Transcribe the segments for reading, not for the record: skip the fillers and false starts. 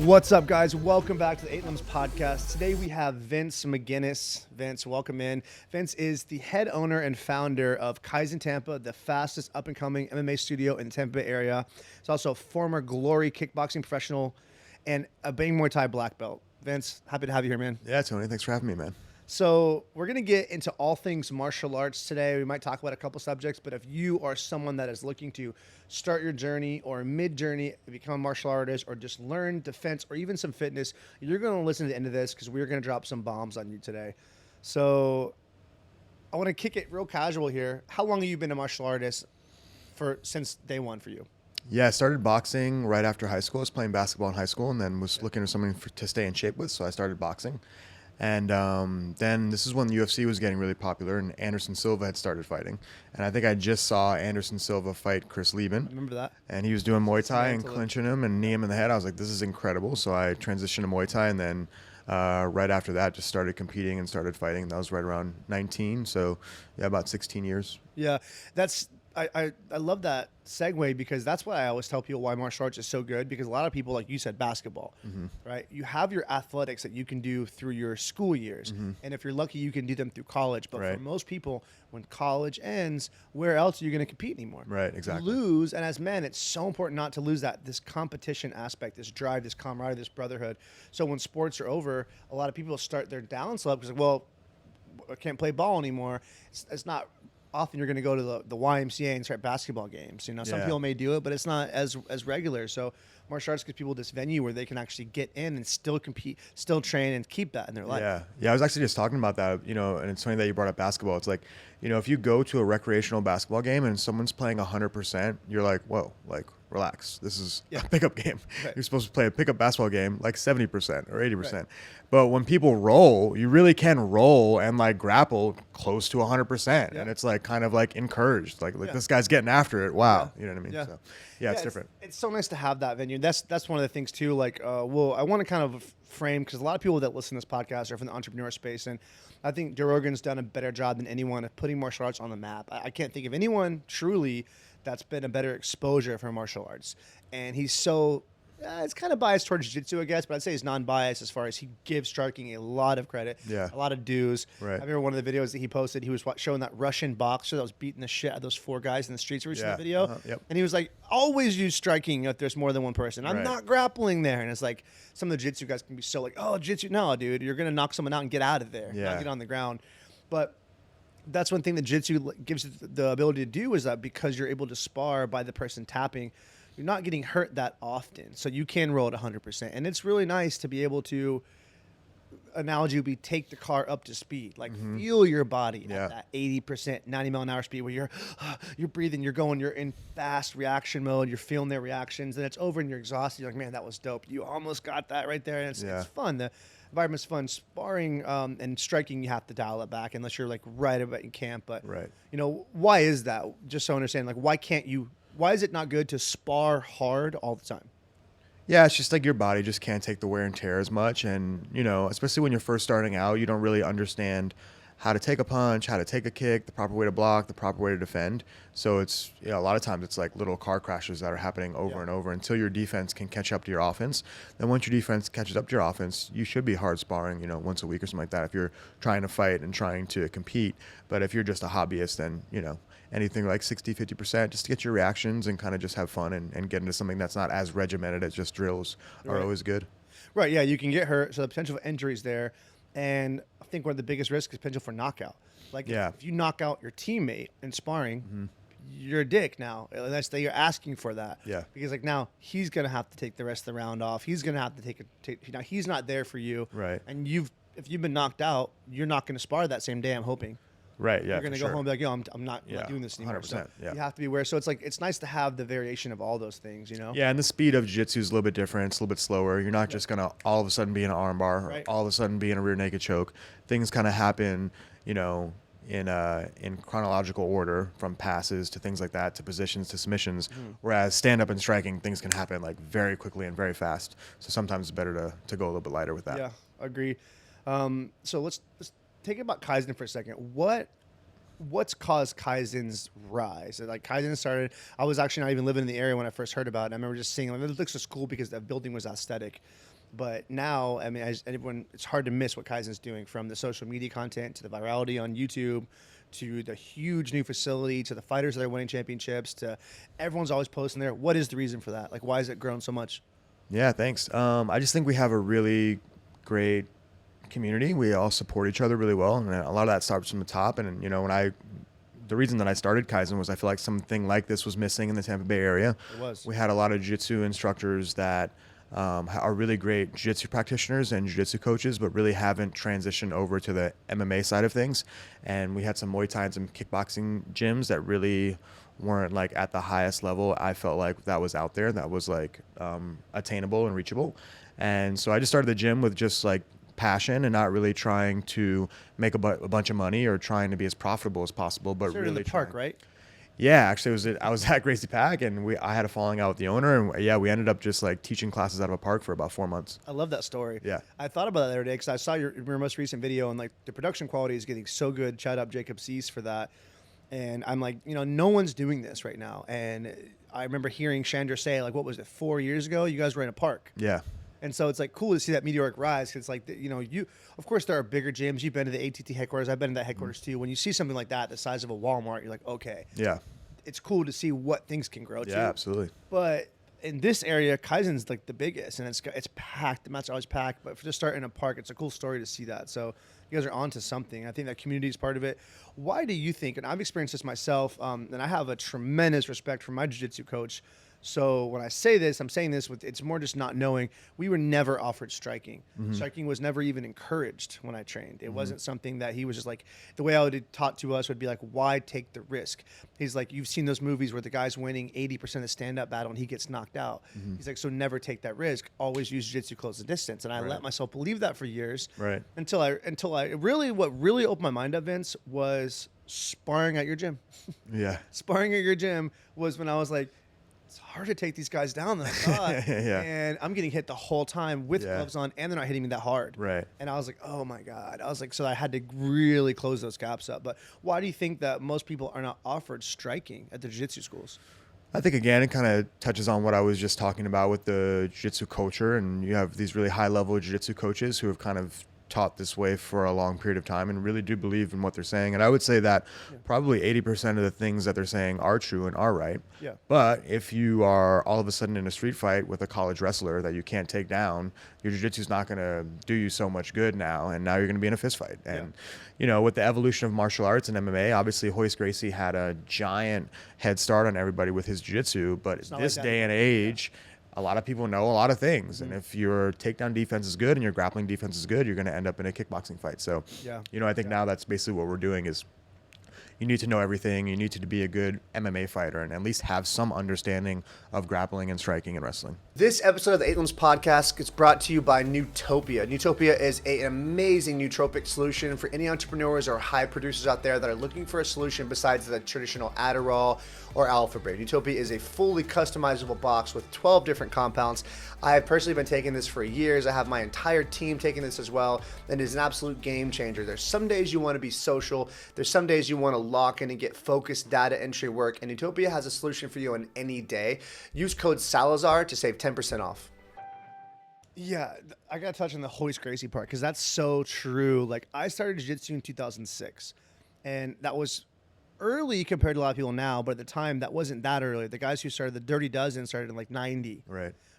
What's up, guys? Welcome back to the Eight Limbs Podcast. Today we have Vince McGuinness. Vince, welcome in. Vince is the head owner and founder of Kaizen Tampa, the fastest up-and-coming MMA studio in the Tampa Bay area. He's also a former Glory kickboxing professional and a Bang Muay Thai black belt. Vince, happy to have you here, man. Yeah, Tony, thanks for having me, man. So we're going to get into all things martial arts today. We might talk about a couple subjects, but if you are someone that is looking to start your journey or mid-journey, become a martial artist, or just learn defense or even some fitness, you're going to listen to the end of this because we're going to drop some bombs on you today. So I want to kick it real casual here. How long have you been a martial artist since day one for you? Yeah, I started boxing right after high school. I was playing basketball in high school and then was looking for something to stay in shape with, so I started boxing. And then this is when the UFC was getting really popular and Anderson Silva had started fighting. And I think I just saw Anderson Silva fight Chris Lieben. I remember that. And he was doing Muay Thai and clinching him and knee him in the head. I was like, this is incredible. So I transitioned to Muay Thai and then right after that just started competing and started fighting. That was right around 19. So yeah, about 16 years. Yeah, I love that segue because that's why I always tell people why martial arts is so good, because a lot of people, like you said, basketball, right? You have your athletics that you can do through your school years. And if you're lucky, you can do them through college. But for most people, when college ends, where else are you going to compete anymore? Right, exactly. Lose, and as men, it's so important not to lose this competition aspect, this drive, this camaraderie, this brotherhood. So when sports are over, a lot of people start their down slope because, well, I can't play ball anymore. It's not often you're going to go to the YMCA and start basketball games. You know, some people may do it, but it's not as regular. So martial arts gives people this venue where they can actually get in and still compete, still train, and keep that in their life. Yeah. I was actually just talking about that, you know, and it's funny that you brought up basketball. It's like, you know, if you go to a recreational basketball game and someone's playing 100%, you're like, whoa, like, relax. This is a pickup game. Right. You're supposed to play a pickup basketball game like 70% or 80%. Right. But when people roll, you really can roll and like grapple close to 100%. And it's like kind of like encouraged. Like this guy's getting after it. Wow. You know what I mean? Yeah. So it's different. It's so nice to have that venue. That's one of the things too. Like, I want to kind of frame, because a lot of people that listen to this podcast are from the entrepreneur space, and I think Joe Rogan's done a better job than anyone of putting martial arts on the map. I can't think of anyone truly that's been a better exposure for martial arts. And he's so, it's kind of biased towards jiu-jitsu, I guess, but I'd say he's non-biased as far as he gives striking a lot of credit, a lot of dues. Right. I remember one of the videos that he posted, he was showing that Russian boxer that was beating the shit out of those 4 guys in the streets. Have you seen the video? And he was like, always use striking if there's more than one person. I'm not grappling there. And it's like, some of the jiu-jitsu guys can be so like, oh, jiu-jitsu. No, dude, you're going to knock someone out and get out of there, not get on the ground. But that's one thing that jiu-jitsu gives you the ability to do, is that because you're able to spar by the person tapping, you're not getting hurt that often. So you can roll at 100%. And it's really nice to be able to, analogy would be, take the car up to speed. Like feel your body at that 80%, 90 mile an hour speed where you're breathing, you're in fast reaction mode, you're feeling their reactions, and it's over and you're exhausted. You're like, man, that was dope. You almost got that right there. And it's fun. The environment's fun. Sparring and striking, you have to dial it back unless you're like right about in camp. But you know, why is that? Just so I understand, like, why is it not good to spar hard all the time? Yeah, it's just like your body just can't take the wear and tear as much. And, you know, especially when you're first starting out, you don't really understand how to take a punch, how to take a kick, the proper way to block, the proper way to defend. So it's, you know, a lot of times it's like little car crashes that are happening over and over until your defense can catch up to your offense. Then once your defense catches up to your offense, you should be hard sparring, you know, once a week or something like that if you're trying to fight and trying to compete. But if you're just a hobbyist, then, you know, anything like 60, 50%, just to get your reactions and kind of just have fun and get into something that's not as regimented as just drills are always good. Right, yeah, you can get hurt, so the potential for injuries there. And I think one of the biggest risks is potential for knockout. Like, if you knock out your teammate in sparring, you're a dick now. Unless you're asking for that. Yeah. Because, like, now he's going to have to take the rest of the round off. He's going to have to now he's not there for you. Right. And if you've been knocked out, you're not going to spar that same day, I'm hoping. Right, yeah, you're going to go home and be like, yo, I'm not doing this anymore. 100%, so you have to be aware. So it's like, it's nice to have the variation of all those things, you know? Yeah, and the speed of jiu-jitsu is a little bit different. It's a little bit slower. You're not just going to all of a sudden be in an arm bar or all of a sudden be in a rear naked choke. Things kind of happen, you know, in chronological order, from passes to things like that to positions to submissions. Whereas stand-up and striking, things can happen like very quickly and very fast. So sometimes it's better to go a little bit lighter with that. Yeah, I agree. So let's take it about Kaizen for a second. what's caused Kaizen's rise? Like Kaizen started, I was actually not even living in the area when I first heard about it. I remember just seeing, like, it looks so cool because the building was aesthetic. But now, I mean, everyone, it's hard to miss what Kaizen's doing, from the social media content to the virality on YouTube to the huge new facility to the fighters that are winning championships to everyone's always posting there. What is the reason for that? Like, why has it grown so much? Yeah, thanks. I just think we have a really great community. We all support each other really well, and a lot of that starts from the top. And the reason that I started Kaizen was I feel like something like this was missing in the Tampa Bay area. It was. We had a lot of jiu-jitsu instructors that are really great jiu-jitsu practitioners and jiu-jitsu coaches, but really haven't transitioned over to the MMA side of things. And we had some Muay Thai and some kickboxing gyms that really weren't like at the highest level. I felt like that was out there, that was like attainable and reachable. And so I just started the gym with just like passion and not really trying to make a bunch of money or trying to be as profitable as possible, but Started really in the park, right? Yeah, actually, I was at Gracie Pack, and I had a falling out with the owner, and yeah, we ended up just like teaching classes out of a park for about 4 months. I love that story. Yeah. I thought about that the other day because I saw your most recent video, and like the production quality is getting so good. Shout out Jacob Cease for that. And I'm like, no one's doing this right now. And I remember hearing Chandra say, like, what was it, 4 years ago? You guys were in a park. Yeah. And so it's like cool to see that meteoric rise. Cause it's like, of course there are bigger gyms. You've been to the ATT headquarters. I've been to that headquarters too. When you see something like that, the size of a Walmart, you're like, okay. Yeah. It's cool to see what things can grow to. Yeah, absolutely. But in this area, Kaizen's like the biggest, and it's packed. The mats are always packed. But for just starting in a park, it's a cool story to see that. So you guys are onto something. I think that community is part of it. Why do you think? And I've experienced this myself, and I have a tremendous respect for my jiu-jitsu coach. So when I say this, I'm saying this with, it's more just not knowing. We were never offered striking. Mm-hmm. Striking was never even encouraged when I trained. It wasn't something that he was just like, the way I would have taught to us would be like, why take the risk? He's like, you've seen those movies where the guy's winning 80% of the stand-up battle and he gets knocked out. Mm-hmm. He's like, so never take that risk. Always use jiu-jitsu close the distance. And I let myself believe that for years. Right. Until I really, what really opened my mind up, Vince, was sparring at your gym. Yeah. Sparring at your gym was when I was like, it's hard to take these guys down than I thought. Yeah. And I'm getting hit the whole time with gloves on, and they're not hitting me that hard. Right. And I was like, oh my God. I was like, so I had to really close those gaps up. But why do you think that most people are not offered striking at the jiu-jitsu schools? I think, again, it kind of touches on what I was just talking about with the jiu-jitsu culture. And you have these really high-level jiu-jitsu coaches who have kind of taught this way for a long period of time and really do believe in what they're saying. And I would say that probably 80% of the things that they're saying are true and are right. Yeah. But if you are all of a sudden in a street fight with a college wrestler that you can't take down, your jiu-jitsu is not going to do you so much good now. And now you're going to be in a fist fight. And, with the evolution of martial arts and MMA, obviously Royce Gracie had a giant head start on everybody with his jiu-jitsu. But this day and age, a lot of people know a lot of things. And if your takedown defense is good and your grappling defense is good, you're going to end up in a kickboxing fight. So, I think now that's basically what we're doing is you need to know everything. You need to be a good MMA fighter and at least have some understanding of grappling and striking and wrestling. This episode of the Eight Limbs Podcast is brought to you by Nootopia. Nootopia is an amazing nootropic solution for any entrepreneurs or high producers out there that are looking for a solution besides the traditional Adderall or Alpha Brain. Nootopia is a fully customizable box with 12 different compounds. I have personally been taking this for years. I have my entire team taking this as well, and it is an absolute game changer. There's some days you want to be social. There's some days you want to lock in and get focused data entry work, and Nootopia has a solution for you on any day. Use code Salazar to save 10% off. Yeah, I got to touch on the Royce Gracie part because that's so true. Like, I started jiu-jitsu in 2006, and that was early compared to a lot of people now, but at the time, that wasn't that early. The guys who started the Dirty Dozen started in like 90.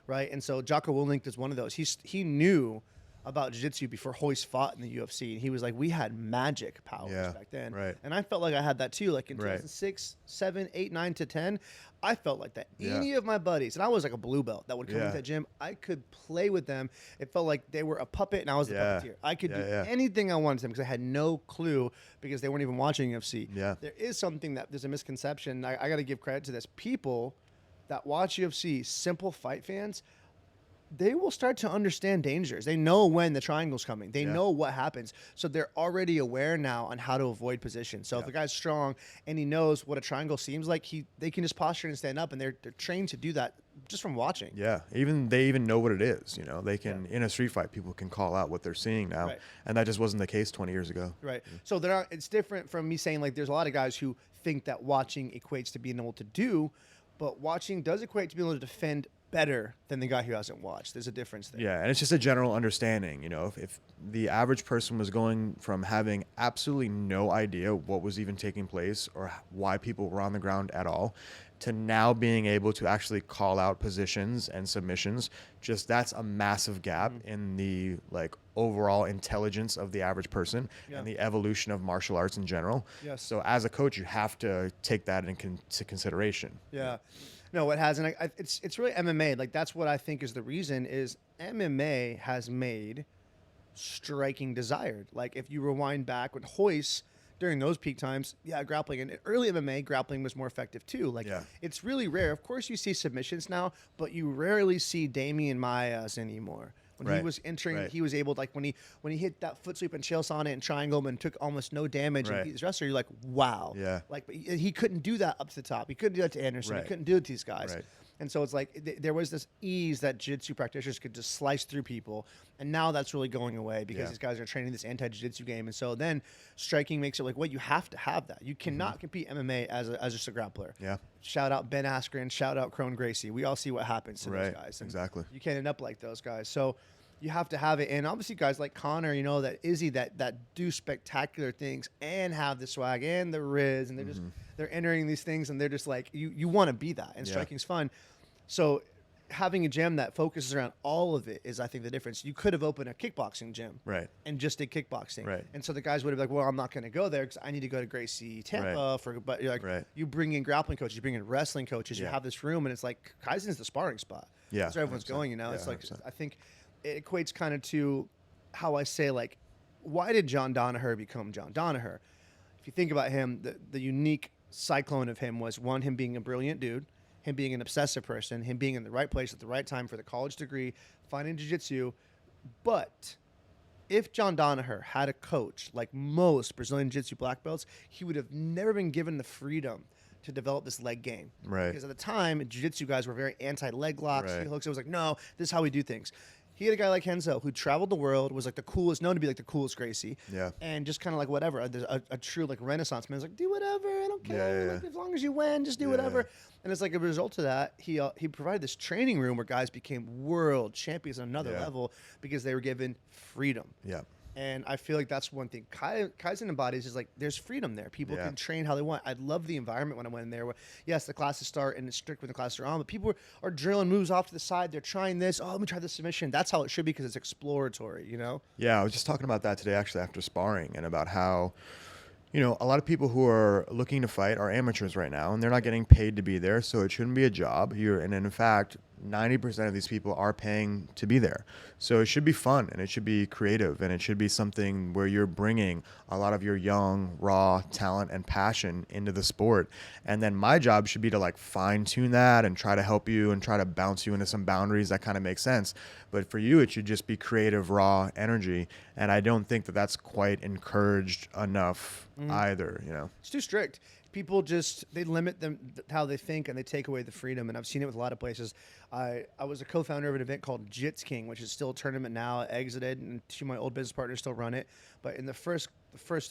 Right? And so Jocko Willink is one of those. He knew about jiu-jitsu before Royce fought in the UFC, and he was like, we had magic powers back then. Right. And I felt like I had that too. Like in 2006, 7, 8, 9 to 10, I felt like that. Any of my buddies, and I was like a blue belt that would come into that gym, I could play with them. It felt like they were a puppet and I was the puppeteer. I could do anything I wanted to them because I had no clue because they weren't even watching UFC. There is something that there's a misconception. I got to give credit to this. People that watch UFC, simple fight fans, they will start to understand dangers. They know when the triangle's coming. They Yeah. know what happens. So they're already aware now on how to avoid position. So if Yeah. a guy's strong and he knows what a triangle seems like, they can just posture and stand up, and they're trained to do that just from watching. Yeah, they even know what it is. You know, they can in a street fight, people can call out what they're seeing now, Right. and that just wasn't the case 20 years ago. Right. So it's different from me saying like there's a lot of guys who think that watching equates to being able to do, but watching does equate to being able to defend better than the guy who hasn't watched. There's a difference there. Yeah, and it's just a general understanding. You know, if the average person was going from having absolutely no idea what was even taking place or why people were on the ground at all, to now being able to actually call out positions and submissions, just that's a massive gap in the like overall intelligence of the average person and the evolution of martial arts in general. Yes. So as a coach, you have to take that into consideration. Yeah. No, it has, and it's really MMA. Like that's what I think is the reason is MMA has made striking desired. Like if you rewind back when Hoist during those peak times, grappling and early MMA grappling was more effective too. Like it's really rare. Of course, you see submissions now, but you rarely see Damian Maias anymore. When he was entering, he was able to, like when he hit that foot sweep and chael sonnet and triangle and took almost no damage and beat his wrestler, you're like, wow. Yeah. Like but he couldn't do that up to the top. He couldn't do that to Anderson. He couldn't do it to these guys. Right. And so it's like there was this ease that jiu-jitsu practitioners could just slice through people. And now that's really going away because these guys are training this anti-jiu-jitsu game. And so then striking makes it like, well, you have to have that. You cannot compete MMA as just a grappler. Yeah. Shout out Ben Askren. Shout out Crone Gracie. We all see what happens to those guys. And exactly. you can't end up like those guys. So you have to have it. And obviously guys like Connor, you know, that Izzy that do spectacular things and have the swag and the riz, and they're entering these things and they're just like, you want to be that, and striking's fun. So having a gym that focuses around all of it is, I think, the difference. You could have opened a kickboxing gym and just did kickboxing. And so the guys would have been like, well, I'm not going to go there because I need to go to Gracie, Tampa. But you're like, you bring in grappling coaches, you bring in wrestling coaches, you have this room, and it's like Kaizen's the sparring spot. Yeah. That's where everyone's going, you know? It's like, 100%. I think it equates kind of to how I say, like, why did John Danaher become John Danaher? If you think about him, the unique cyclone of him was, one, him being a brilliant dude, him being an obsessive person, him being in the right place at the right time for the college degree, finding jiu-jitsu. But if John Danaher had a coach like most Brazilian jiu-jitsu black belts, he would have never been given the freedom to develop this leg game. Because at the time, jiu-jitsu guys were very anti-leg locks, heel hooks. It was like, no, this is how we do things. He had a guy like Henzo who traveled the world, was like the coolest, known to be like the coolest Gracie. And just kind of like whatever. A true like Renaissance man was like, do whatever, I don't care. Like, as long as you win, just do whatever. And it's like a result of that, he provided this training room where guys became world champions on another level because they were given freedom. And I feel like that's one thing Kaizen embodies is like there's freedom there. People can train how they want. I love the environment when I went in there. Where, yes, the classes start and it's strict when the classes are on, but people are drilling moves off to the side. They're trying this. Oh, let me try this submission. That's how it should be because it's exploratory, you know? Yeah, I was just talking about that today actually after sparring, and about how, you know, a lot of people who are looking to fight are amateurs right now, and they're not getting paid to be there, so it shouldn't be a job. And in fact, 90% of these people are paying to be there. So it should be fun, and it should be creative, and it should be something where you're bringing a lot of your young, raw talent and passion into the sport. And then my job should be to like fine tune that and try to help you and try to bounce you into some boundaries that kind of make sense. But for you, it should just be creative, raw energy. And I don't think that that's quite encouraged enough either, you know? It's too strict. People they limit them how they think, and they take away the freedom. And I've seen it with a lot of places. I was a co-founder of an event called Jits King, which is still a tournament now. I exited, and two of my old business partners still run it. But in the first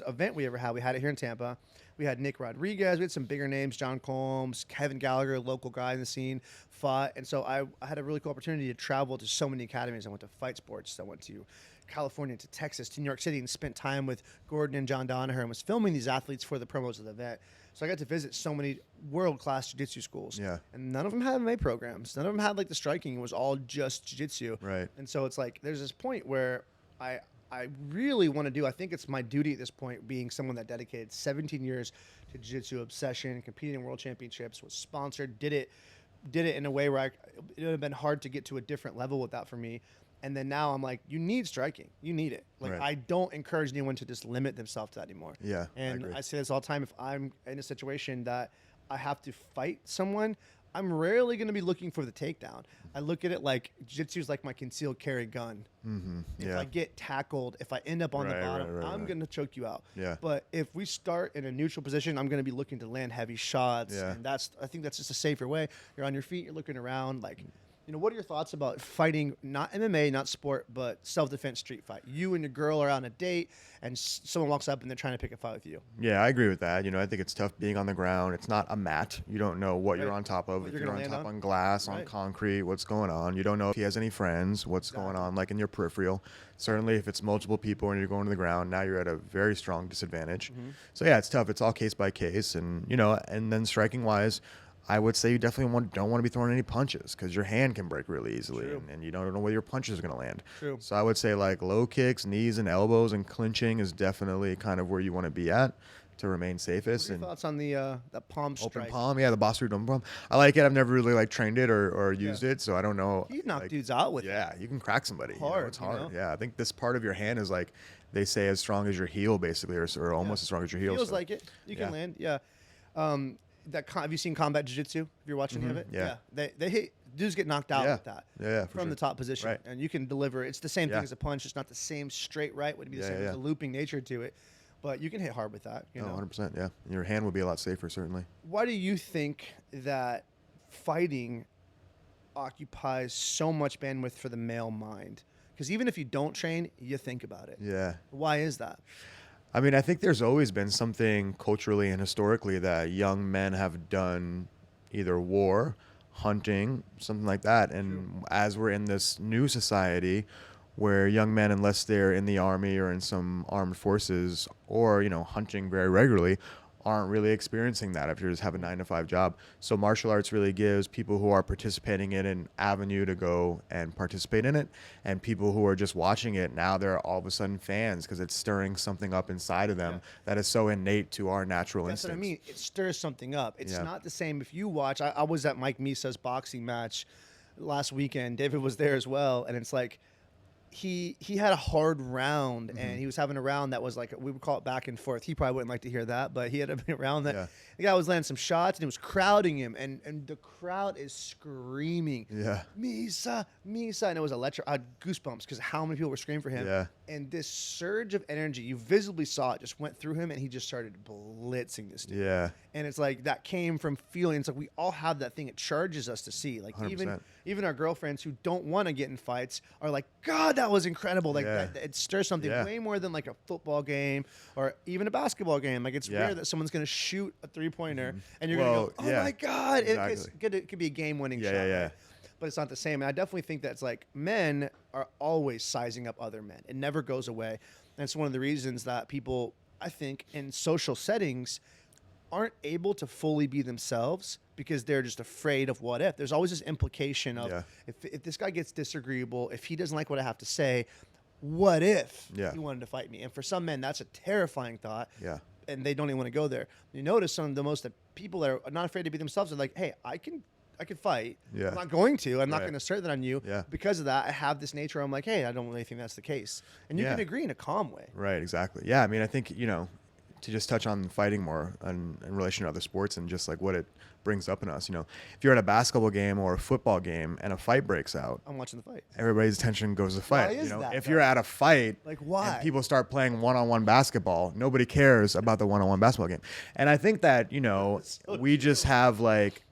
event we ever had, we had it here in Tampa. We had Nick Rodriguez. We had some bigger names, John Combs, Kevin Gallagher, a local guy in the scene, fought. And so I had a really cool opportunity to travel to so many academies. I went to Fight Sports. I went to California, to Texas, to New York City, and spent time with Gordon and John Danaher and was filming these athletes for the promos of the event. So I got to visit so many world-class jiu-jitsu schools. And none of them had MMA programs. None of them had like the striking. It was all just jiu-jitsu. And so it's like there's this point where I really want to do, I think it's my duty at this point, being someone that dedicated 17 years to jiu-jitsu obsession, competing in world championships, was sponsored, did it in a way where it would have been hard to get to a different level with that for me. And then now I'm like, you need striking. You need it. Like, I don't encourage anyone to just limit themselves to that anymore. And I say this all the time. If I'm in a situation that I have to fight someone, I'm rarely going to be looking for the takedown. I look at it like jiu-jitsu is like my concealed carry gun. If I get tackled, if I end up on the bottom, I'm going to choke you out. Yeah. But if we start in a neutral position, I'm going to be looking to land heavy shots. Yeah. And I think that's just a safer way. You're on your feet, you're looking around. Like, you know, what are your thoughts about fighting, not MMA, not sport, but self-defense street fight? You and your girl are on a date, and someone walks up and they're trying to pick a fight with you. Yeah, I agree with that. You know, I think it's tough being on the ground. It's not a mat. You don't know what you're on top of. If you're on top on glass, on concrete, what's going on. You don't know if he has any friends, what's going on, like in your peripheral. Certainly, if it's multiple people and you're going to the ground, now you're at a very strong disadvantage. So yeah, it's tough. It's all case by case, and you know, and then striking wise, I would say you definitely don't want to be throwing any punches because your hand can break really easily, and you don't know where your punches are going to land. True. So I would say like low kicks, knees and elbows, and clinching is definitely kind of where you want to be at to remain safest. What are your thoughts on the palm strike? Open palm, yeah, the Boss open palm. I like it. I've never really like trained it or used it, so I don't know. You knock dudes out with it. Yeah, you can crack somebody. Hard, you know, it's hard. you know? Yeah, I think this part of your hand is like they say as strong as your heel, basically, or almost as strong as your heel. Feels like it. You can land. Yeah. Have you seen combat jiu-jitsu? If you're watching any of it, Yeah. They hit dudes get knocked out with that. Yeah, from the top position, Right. and you can deliver. It's the same thing as a punch. It's not the same straight right. Would be the same. There's a looping nature to it, but you can hit hard with that. You know, 100%. Yeah, and your hand would be a lot safer, certainly. Why do you think that fighting occupies so much bandwidth for the male mind? Because even if you don't train, you think about it. Yeah. Why is that? I mean, I think there's always been something culturally and historically that young men have done, either war, hunting, something like that. And as we're in this new society where young men, unless they're in the army or in some armed forces or, you know, hunting very regularly, aren't really experiencing that if you just have a 9-to-5 job. So martial arts really gives people who are participating in an avenue to go and participate in it, and people who are just watching it, now they're all of a sudden fans because it's stirring something up inside of them that is so innate to our natural That's instincts. what I mean. It stirs something up. It's not the same if you watch. I was at Mike Misa's boxing match last weekend. David was there as well, and it's like he had a hard round, and he was having a round that was like, we would call it back and forth. He probably wouldn't like to hear that, but he had a round that the guy was landing some shots, and it was crowding him, and the crowd is screaming, Misa, Misa, and it was electric. I had goosebumps because how many people were screaming for him, and this surge of energy, you visibly saw it, just went through him, and he just started blitzing this dude. And it's like that came from feeling. It's like we all have that thing. It charges us to see. Like 100%. even our girlfriends who don't want to get in fights are like, God, that was incredible. Like that, it stirs something way more than like a football game or even a basketball game. Like it's rare that someone's going to shoot a 3-pointer and you're going to go, oh my God. Exactly. It could be a game-winning shot. Right? But it's not the same. And I definitely think that's like men are always sizing up other men. It never goes away. And it's one of the reasons that people, I think, in social settings aren't able to fully be themselves because they're just afraid of what if. There's always this implication of if this guy gets disagreeable, if he doesn't like what I have to say, what if he wanted to fight me? And for some men, that's a terrifying thought. And they don't even want to go there. You notice some of the most people that are not afraid to be themselves are like, hey, I can fight. I'm not going to. I'm not going to assert that on you. Because of that, I have this nature. I'm like, hey, I don't really think that's the case. And you can agree in a calm way. Right, exactly. Yeah, I mean, I think, you know, to just touch on fighting more in relation to other sports and just like what it brings up in us, you know, if you're at a basketball game or a football game and a fight breaks out, I'm watching the fight. Everybody's attention goes to the fight. Why is you know, that, if though? you're at a fight, like why? And people start playing one-on-one basketball, nobody cares about the one-on-one basketball game. And I think that, you know, we just have like,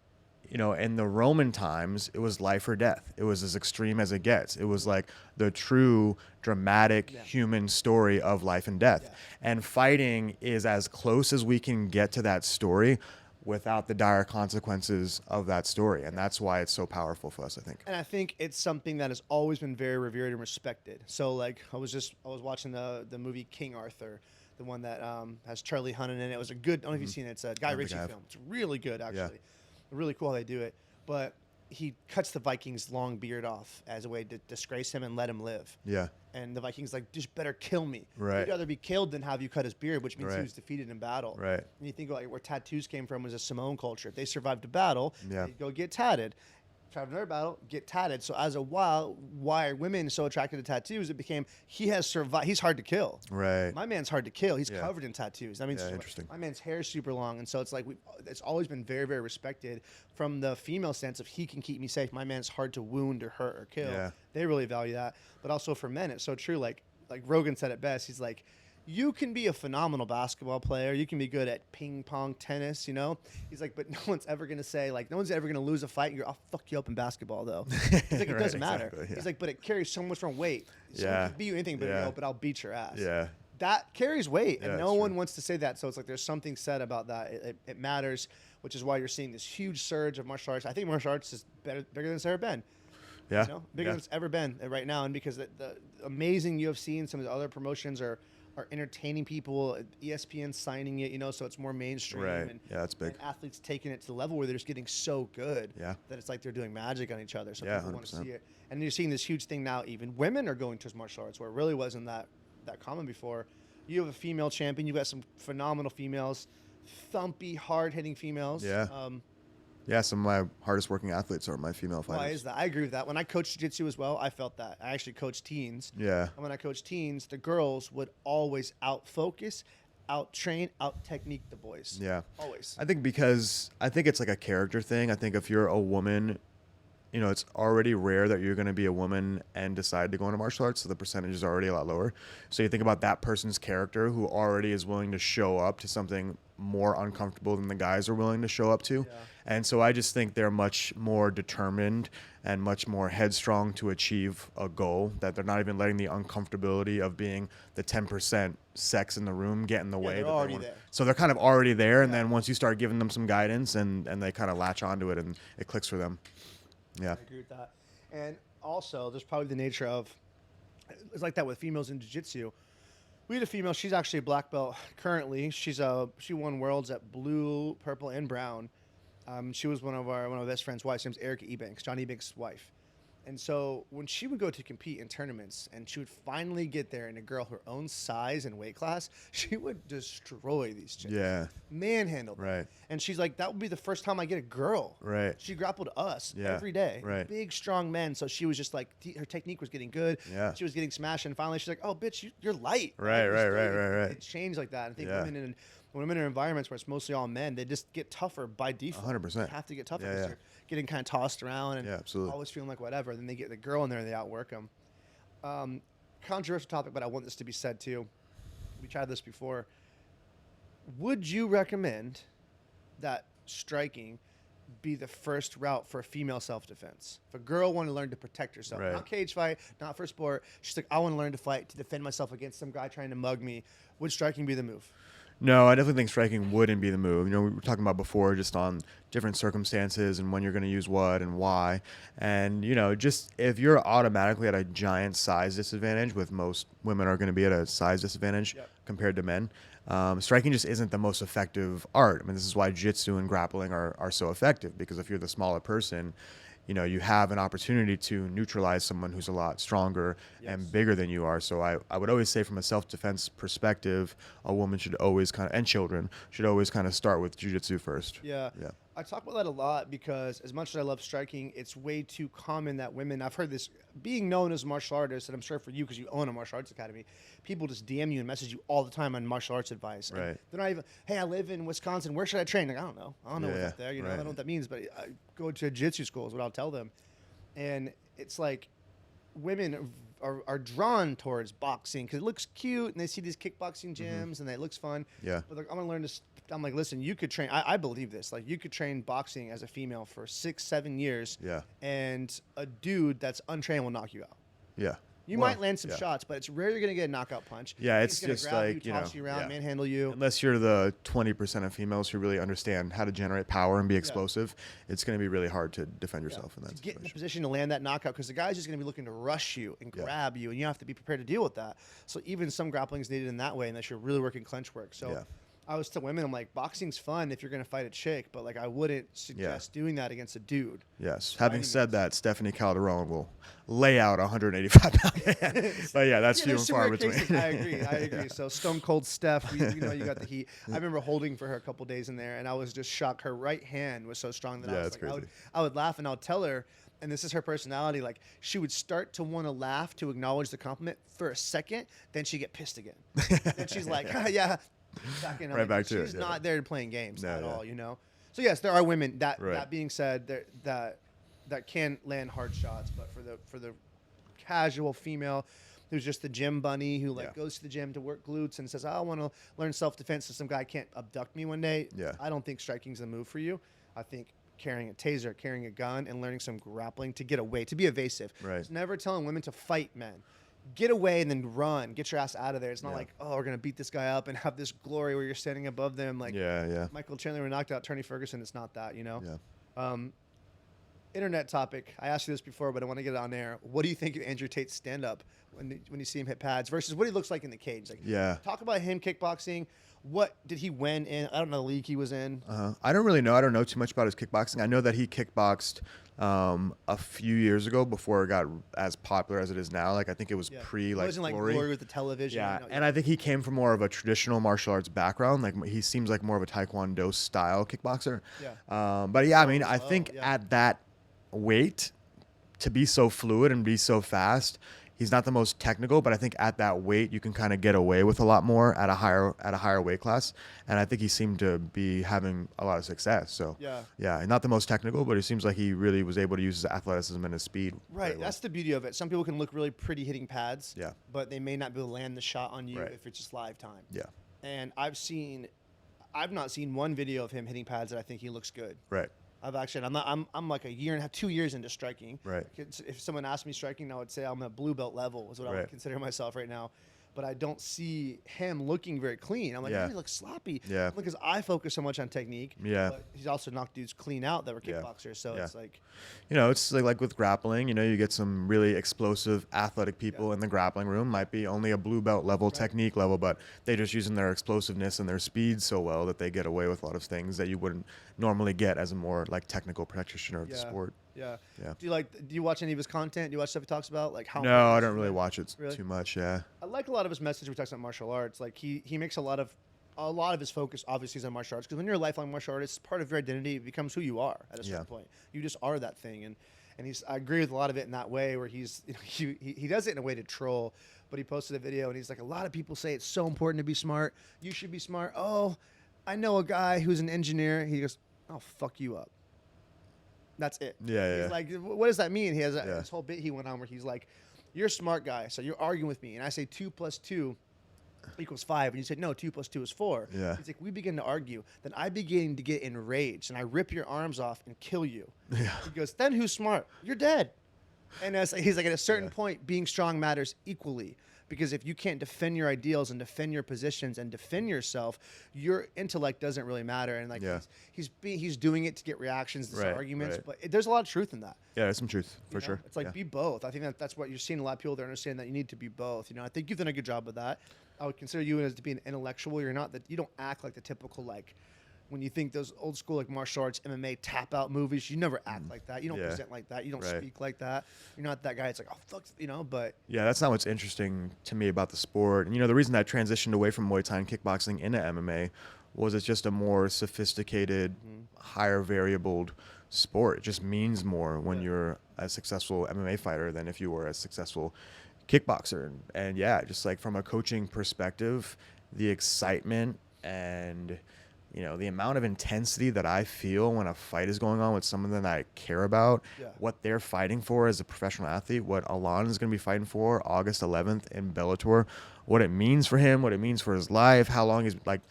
you know, in the Roman times, it was life or death. It was as extreme as it gets. It was like the true dramatic human story of life and death. And fighting is as close as we can get to that story without the dire consequences of that story. And that's why it's so powerful for us, I think. And I think it's something that has always been very revered and respected. So like I was watching the movie King Arthur, the one that has Charlie Hunnam in it. It was a good, I don't know if you've seen it. It's a Guy Ritchie film. It's really good, actually. Really cool how they do it. But he cuts the Vikings' long beard off as a way to disgrace him and let him live. And the Vikings like, just better kill me. He'd rather be killed than have you cut his beard, which means he was defeated in battle. And you think like where tattoos came from was a Samoan culture. If they survived a battle, they'd go get tatted. try another battle, get tatted. So as a while, why are women so attracted to tattoos? It became he has survived. He's hard to kill. Right. My man's hard to kill. He's Yeah. covered in tattoos. I mean, Interesting. my man's hair is super long, and so it's like it's always been very, very respected from the female sense of he can keep me safe. My man's hard to wound or hurt or kill. Yeah. They really value that. But also for men, it's so true. Like Rogan said it best. He's like, you can be a phenomenal basketball player. You can be good at ping pong, tennis, you know? He's like, but no one's ever going to say, like, no one's ever going to lose a fight. I'll fuck you up in basketball, though. He's like, it Right, doesn't matter. exactly, yeah. He's like, but it carries so much more weight. Someone Yeah. can beat you anything, but, Yeah. but I'll beat your ass. Yeah. That carries weight, and Yeah, no it's one true. wants to say that. So it's like there's something said about that. It matters, which is why you're seeing this huge surge of martial arts. I think martial arts is bigger than it's ever been. Yeah. You know, bigger Yeah. than it's ever been right now. And because the amazing UFC and some of the other promotions are entertaining people, ESPN signing it, you know, so it's more mainstream. Right. And, Yeah, that's big. and athletes taking it to the level where they're just getting so good Yeah. that it's like they're doing magic on each other. So Yeah, people want to 100%. see it. And you're seeing this huge thing now, even women are going towards martial arts, where it really wasn't that common before. You have a female champion. You've got some phenomenal females, thumpy, hard-hitting females. Yeah. Yeah, some of my hardest working athletes are my female fighters. Why is that? I agree with that. When I coached jiu-jitsu as well, I felt that. I actually coached teens. Yeah. And when I coached teens, the girls would always out-focus, out-train, out-technique the boys. Yeah. Always. I think it's like a character thing. I think if you're a woman, you know, it's already rare that you're going to be a woman and decide to go into martial arts, so the percentage is already a lot lower. So you think about that person's character who already is willing to show up to something more uncomfortable than the guys are willing to show up to. Yeah. And so I just think they're much more determined and much more headstrong to achieve a goal, that they're not even letting the uncomfortability of being the 10% sex in the room get in the way. they're that already want. there. So they're kind of already there, and Yeah. then once you start giving them some guidance and they kind of latch onto it and it clicks for them. Yeah. I agree with that. And also, there's probably the nature of, it's like that with females in jiu-jitsu. We had a female, she's actually a black belt currently. She won worlds at blue, purple, and brown. She was one of my best friend's wives. Her name's Erica Ebanks, John Ebanks' wife. And so when she would go to compete in tournaments and she would finally get there, and a girl her own size and weight class, she would destroy these chicks. Yeah. Manhandle them. Right. And she's like, that would be the first time I get a girl. Right. She grappled us Yeah. every day. Right. Big, strong men. So she was just like, her technique was getting good. Yeah. She was getting smashed. And finally she's like, oh, bitch, you're light. Right, It was right, like- right, right. It changed like that. I think Yeah. when women are in environments where it's mostly all men, they just get tougher by default. 100%. They have to get tougher Yeah, because yeah. they're getting kind of tossed around and Yeah, absolutely. always feeling like whatever. Then they get the girl in there and they outwork them. Controversial topic, but I want this to be said too. We tried this before. Would you recommend that striking be the first route for female self-defense? If a girl wanted to learn to protect herself, Right. not cage fight, not for sport, she's like, I want to learn to fight to defend myself against some guy trying to mug me, would striking be the move? No, I definitely think striking wouldn't be the move. You know, we were talking about before just on different circumstances and when you're going to use what and why. And, you know, just if you're automatically at a giant size disadvantage, with most women are going to be at a size disadvantage Yep. compared to men, striking just isn't the most effective art. I mean, this is why jiu-jitsu and grappling are so effective, because if you're the smaller person, you know, you have an opportunity to neutralize someone who's a lot stronger and bigger than you are. So I would always say, from a self-defense perspective, a woman should always and children should always kind of start with jiu-jitsu first. Yeah. Yeah. I talk about that a lot because as much as I love striking, it's way too common that women, I've heard this, being known as a martial artist, and I'm sure for you because you own a martial arts academy, people just DM you and message you all the time on martial arts advice. And Right. they're not even, hey, I live in Wisconsin, where should I train? Like, I don't know. I don't know what's Yeah, up there. You know, I right. don't know what that means, but I go to jiu-jitsu school is what I'll tell them. And it's like women are drawn towards boxing because it looks cute and they see these kickboxing gyms and it looks fun. Yeah. But like, I'm gonna learn this. I'm like, listen, you could train. I believe this. Like, you could train boxing as a female for 6-7 years. Yeah. And a dude that's untrained will knock you out. Yeah. You Well, might land some yeah. shots, but it's rare you're gonna get a knockout punch. Yeah, He's it's gonna just grab like, you, you toss know, you around, yeah. manhandle you. Unless you're the 20% of females who really understand how to generate power and be explosive, it's going to be really hard to defend yourself in that To get in the situation. position to land that knockout, because the guy's just going to be looking to rush you and Yeah. grab you, and you have to be prepared to deal with that. So even some grappling is needed in that way, unless you're really working clench work. So Yeah. I was to women, I'm like, boxing's fun if you're going to fight a chick, but like I wouldn't suggest doing that against a dude. Yes. Having said that, Stephanie Calderon will lay out 185-pound man. But yeah, that's few and far between. I agree. So Stone Cold Steph, we know you got the heat. I remember holding for her a couple days in there, and I was just shocked. Her right hand was so strong that I was like, I would laugh, and I'll tell her, and this is her personality, like she would start to want to laugh to acknowledge the compliment for a second, then she'd get pissed again. Then she's like, yeah. Back to she's not there playing games at all, you know. So yes, there are women that that being said, that can land hard shots, but for the casual female who's just the gym bunny who like goes to the gym to work glutes and says, I want to learn self-defense so some guy can't abduct me one day. I don't think striking's the move for you. I think carrying a taser, carrying a gun, and learning some grappling to get away, to be evasive. It's never telling women to fight men. Get away and then run. Get your ass out of there. It's not like, oh, we're going to beat this guy up and have this glory where you're standing above them. Like Michael Chandler when knocked out Tony Ferguson. It's not that, you know? Internet topic. I asked you this before, but I want to get it on air. What do you think of Andrew Tate's stand-up when you see him hit pads versus what he looks like in the cage? Like, talk about him kickboxing. What did he win in? I don't know the league he was in. I don't really know. I don't know too much about his kickboxing. I know that he kickboxed a few years ago before it got as popular as it is now. Like I think it was pre like Glory with the television. Yeah, and I think he came from more of a traditional martial arts background. Like he seems like more of a Taekwondo style kickboxer. But yeah, I mean, I think at that weight, to be so fluid and be so fast, he's not the most technical, but I think at that weight you can kind of get away with a lot more at a higher weight class. And I think he seemed to be having a lot of success. So yeah, not the most technical, but it seems like he really was able to use his athleticism and his speed. Right, that's the beauty of it. Some people can look really pretty hitting pads, but they may not be able to land the shot on you if it's just live time. And I've not seen one video of him hitting pads that I think he looks good. I'm like a year and a half, 2 years into striking. If someone asked me striking, I would say I'm at blue belt level is what I would consider myself right now. But I don't see him looking very clean. I'm like, he looks sloppy. Because I focus so much on technique. But he's also knocked dudes clean out that were kickboxers. So it's like, you know, it's like with grappling. You know, you get some really explosive, athletic people in the grappling room. Might be only a blue belt level, technique level, but they're just using their explosiveness and their speed so well that they get away with a lot of things that you wouldn't normally get as a more like technical practitioner of the sport. Do you watch any of his content? Do you watch stuff he talks about? Like how? No, I don't really watch it too much. I like a lot of his message when he talks about martial arts. Like he makes a lot of his focus obviously is on martial arts, because when you're a lifelong martial artist, part of your identity becomes who you are at a certain point. You just are that thing, and I agree with a lot of it in that way where he does it in a way to troll. But he posted a video and he's like, a lot of people say it's so important to be smart. You should be smart. Oh, I know a guy who's an engineer. He goes, I'll fuck you up. That's it. He's like, what does that mean? He has this whole bit he went on where he's like, you're a smart guy, so you're arguing with me. And I say 2 + 2 = 5. And you said, no, 2 + 2 is 4. He's like, we begin to argue. Then I begin to get enraged, and I rip your arms off and kill you. He goes, then who's smart? You're dead. And he's like, at a certain point, being strong matters equally. Because if you can't defend your ideals and defend your positions and defend yourself, your intellect doesn't really matter. And like he's doing it to get reactions to arguments, but there's a lot of truth in that. Yeah, there's some truth for sure. It's like be both. I think that's what you're seeing. A lot of people that understand that you need to be both. You know, I think you've done a good job of that. I would consider you as to be an intellectual. You're not that. You don't act like the typical like. When you think those old school like martial arts, MMA tap out movies, you never act like that. You don't present like that. You don't speak like that. You're not that guy. It's like, oh fuck, you know. But yeah, that's not what's interesting to me about the sport. And you know, the reason I transitioned away from Muay Thai and kickboxing into MMA was it's just a more sophisticated, higher variabled sport. It just means more when you're a successful MMA fighter than if you were a successful kickboxer. And yeah, just like from a coaching perspective, the excitement and you know, the amount of intensity that I feel when a fight is going on with someone that I care about, what they're fighting for as a professional athlete, what Alon is going to be fighting for August 11th in Bellator, what it means for him, what it means for his life, how long he's like,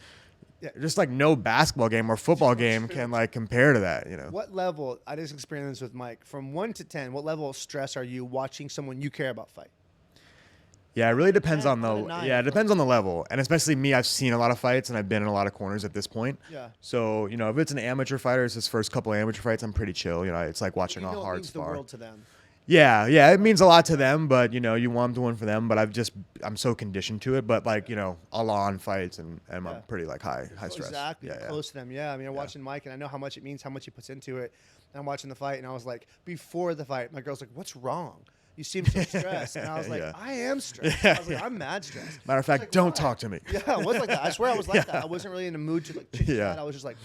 just like no basketball game or football game can like compare to that, you know. What level, I just experienced this with Mike, from 1 to 10, what level of stress are you watching someone you care about fight? Yeah, it really depends on the it depends on the level. And especially me, I've seen a lot of fights and I've been in a lot of corners at this point. So, you know, if it's an amateur fighter, it's his first couple of amateur fights, I'm pretty chill. You know, it's like watching a hard spar. The world to them. Yeah, it means a lot to them, but you know, you want them to win for them. But I'm so conditioned to it. But like, you know, Alon fights, and I'm pretty like high stress. Exactly, close to them. Yeah, I mean, I'm watching Mike, and I know how much it means, how much he puts into it. And I'm watching the fight, and I was like, before the fight, my girl's like, "What's wrong? You seem so stressed." And I was like, "I am stressed." I was like, "I'm mad stressed." Matter of fact, like, don't talk to me. Yeah, I was like that. I swear I was like that. I wasn't really in the mood to like chit chat. I was just like,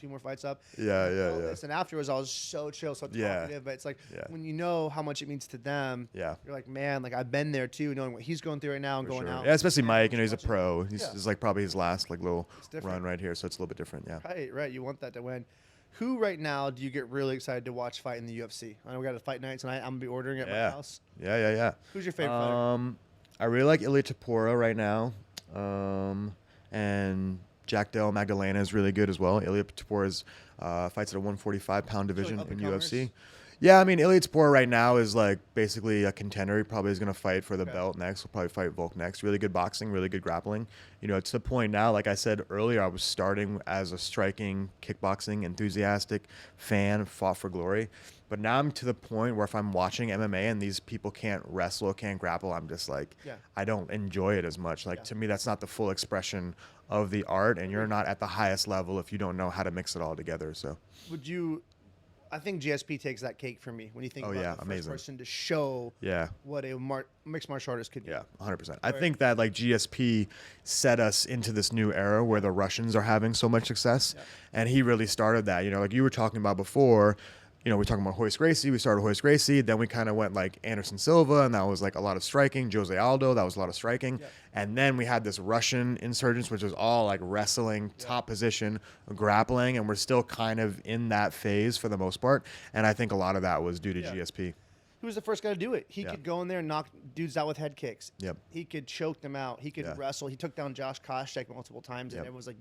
2 more fights up. Yeah. And afterwards, I was so chill, so talkative. But it's like when you know how much it means to them, you're like, man, like I've been there too, knowing what he's going through right now and going out. Yeah, especially Mike. You know, he's a pro. This is like probably his last like little run right here, so it's a little bit different. Yeah. Right. You want that to win. Who right now do you get really excited to watch fight in the UFC? I know we got a fight night tonight. I'm gonna be ordering it at my house. Yeah. Who's your favorite fighter? I really like Ilia Topuria right now, and Jack Dale Magdalena is really good as well. Ilia Topuria fights at a 145-pound division in UFC. Yeah, I mean, Ilia Topuria right now is like basically a contender. He probably is going to fight for the belt next. He'll probably fight Volk next. Really good boxing, really good grappling. You know, to the point now, like I said earlier, I was starting as a striking, kickboxing enthusiastic fan, fought for glory. But now I'm to the point where if I'm watching MMA and these people can't wrestle or can't grapple, I'm just like, I don't enjoy it as much. Like, to me, that's not the full expression of the art, and you're not at the highest level if you don't know how to mix it all together. So would you... I think GSP takes that cake for me when you think about the first person to show what a mixed martial artist could do. Yeah, 100%. I think that like GSP set us into this new era where the Russians are having so much success, and he really started that. You know, like you were talking about before, you know, we're talking about Royce Gracie. We started Royce Gracie. Then we kind of went like Anderson Silva, and that was like a lot of striking. Jose Aldo, that was a lot of striking. And then we had this Russian insurgents, which was all like wrestling, top position, grappling, and we're still kind of in that phase for the most part. And I think a lot of that was due to GSP. He was the first guy to do it. He could go in there and knock dudes out with head kicks. He could choke them out. He could wrestle. He took down Josh Koscheck multiple times, and everyone was like,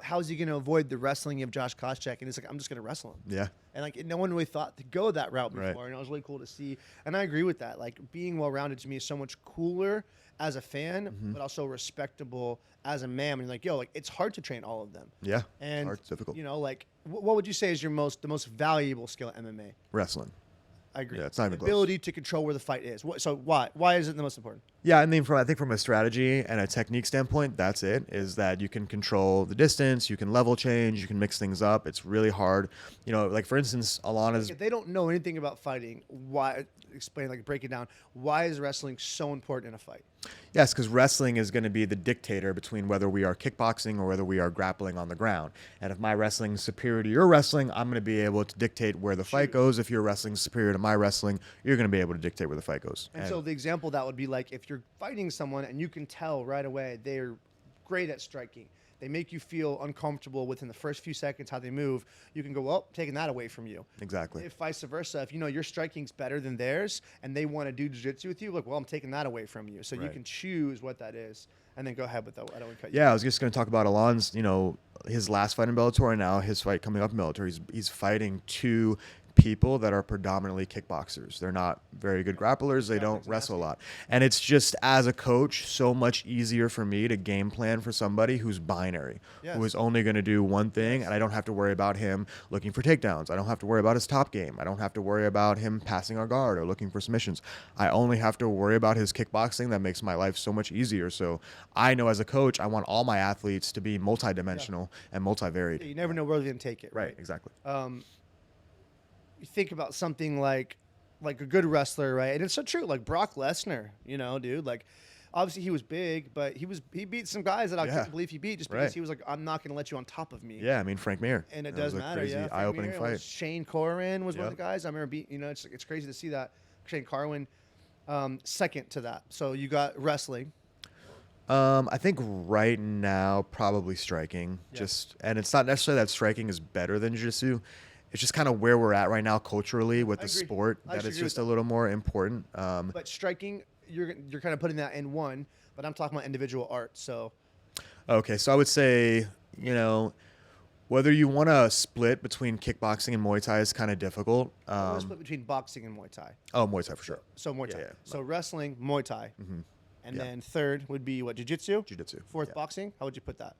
how's he going to avoid the wrestling of Josh Koscheck? And he's like, I'm just going to wrestle him. And like no one really thought to go that route before, and it was really cool to see. And I agree with that. Like being well-rounded to me is so much cooler as a fan, but also respectable as a man. And like, yo, like it's hard to train all of them. And hard, it's difficult. You know, like what would you say is the most valuable skill at MMA? Wrestling. I agree. Yeah, it's not even the ability to control where the fight is. So why is it the most important? Yeah, I mean, I think from a strategy and a technique standpoint, that's it. Is that you can control the distance, you can level change, you can mix things up. It's really hard. You know, like for instance, Alana's. If they don't know anything about fighting, why? Explain, like break it down. Why is wrestling so important in a fight? Yes, because wrestling is going to be the dictator between whether we are kickboxing or whether we are grappling on the ground. And if my wrestling is superior to your wrestling, I'm going to be able to dictate where the fight goes. If your wrestling is superior to my wrestling, you're going to be able to dictate where the fight goes. And so the example that would be like if you're fighting someone and you can tell right away they're great at striking. They make you feel uncomfortable within the first few seconds how they move. You can go, well, taking that away from you. Exactly. If vice versa, if you know your striking's better than theirs and they want to do jiu-jitsu with you, like, well, I'm taking that away from you. So you can choose what that is. And then go ahead with that. I don't want to cut you. Yeah, I was just going to talk about Alon's, you know, his last fight in Bellator and now his fight coming up in Bellator. He's fighting two people that are predominantly kickboxers. They're not very good grapplers. They don't wrestle a lot. And it's just, as a coach, so much easier for me to game plan for somebody who's binary, who is only going to do one thing, and I don't have to worry about him looking for takedowns. I don't have to worry about his top game. I don't have to worry about him passing our guard or looking for submissions. I only have to worry about his kickboxing. That makes my life so much easier. So I know as a coach, I want all my athletes to be multidimensional and multivariate. You never know where they're going to take it. Right, exactly. You think about something like a good wrestler, right? And it's so true. Like Brock Lesnar, you know, dude. Like, obviously he was big, but he beat some guys that I couldn't believe he beat just because he was like, I'm not going to let you on top of me. Yeah, I mean Frank Mir. And it does matter. Crazy, eye-opening fight. Shane Corwin was one of the guys I remember beating. You know, it's crazy to see that. Shane Corwin, second to that. So you got wrestling. I think right now probably striking. And it's not necessarily that striking is better than jiu-jitsu. It's just kind of where we're at right now culturally with the sport, that it's just a little more important. But striking, you're kind of putting that in one, but I'm talking about individual art. So, okay, so I would say, you know, whether you want to split between kickboxing and Muay Thai is kind of difficult. I want to split between boxing and Muay Thai. Oh, Muay Thai for sure. So Muay Thai. Yeah. So wrestling, Muay Thai, and then third would be what, jiu-jitsu? Jiu-jitsu. Fourth, boxing. How would you put that?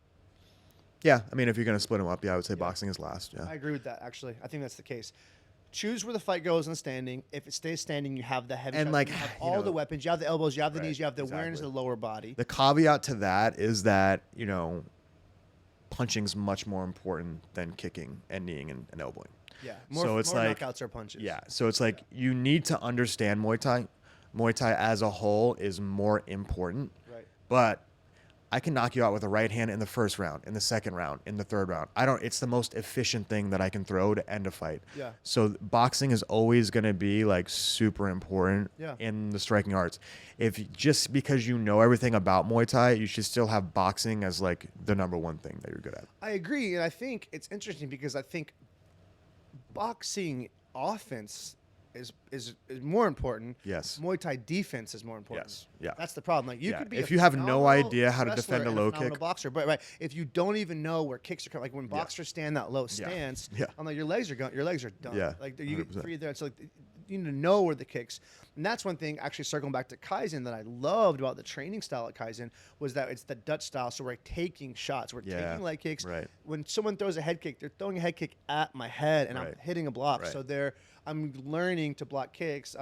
Yeah, I mean, if you're going to split them up, I would say boxing is last. Yeah, I agree with that, actually. I think that's the case. choose where the fight goes in standing. If it stays standing, you have the heavy And, shots, like, you have you all know, the weapons, you have the elbows, you have the right, knees, you have the awareness exactly. of the lower body. The caveat to that is that, you know, punching's much more important than kicking and kneeing and elbowing. Yeah, So it's more like knockouts or punches. Yeah, so it's like you need to understand Muay Thai. Muay Thai as a whole is more important. Right. But I can knock you out with a right hand in the first round, in the second round, in the third round. It's the most efficient thing that I can throw to end a fight. Yeah. So boxing is always going to be like super important Yeah. in the striking arts. Just because you know everything about Muay Thai, you should still have boxing as like the number one thing that you're good at. I agree, and I think it's interesting because I think boxing offense is more important. Yes. Muay Thai defense is more important. Yes. Yeah. That's the problem. Like you Yeah. could be If a you have no phenomenal idea how to wrestler defend a and low phenomenal kick. boxer, but right, if you don't even know where kicks are coming, like when boxers stand that low stance, Yeah. I'm like your legs are done. Yeah. Like you get 100%. free there. So like, you need to know where the kicks. And that's one thing, actually circling back to Kaizen, that I loved about the training style at Kaizen was that it's the Dutch style. So we're taking shots. We're Yeah. taking leg kicks. Right. When someone throws a head kick, they're throwing a head kick at my head and I'm Right. hitting a block. Right. So I'm learning to block kicks.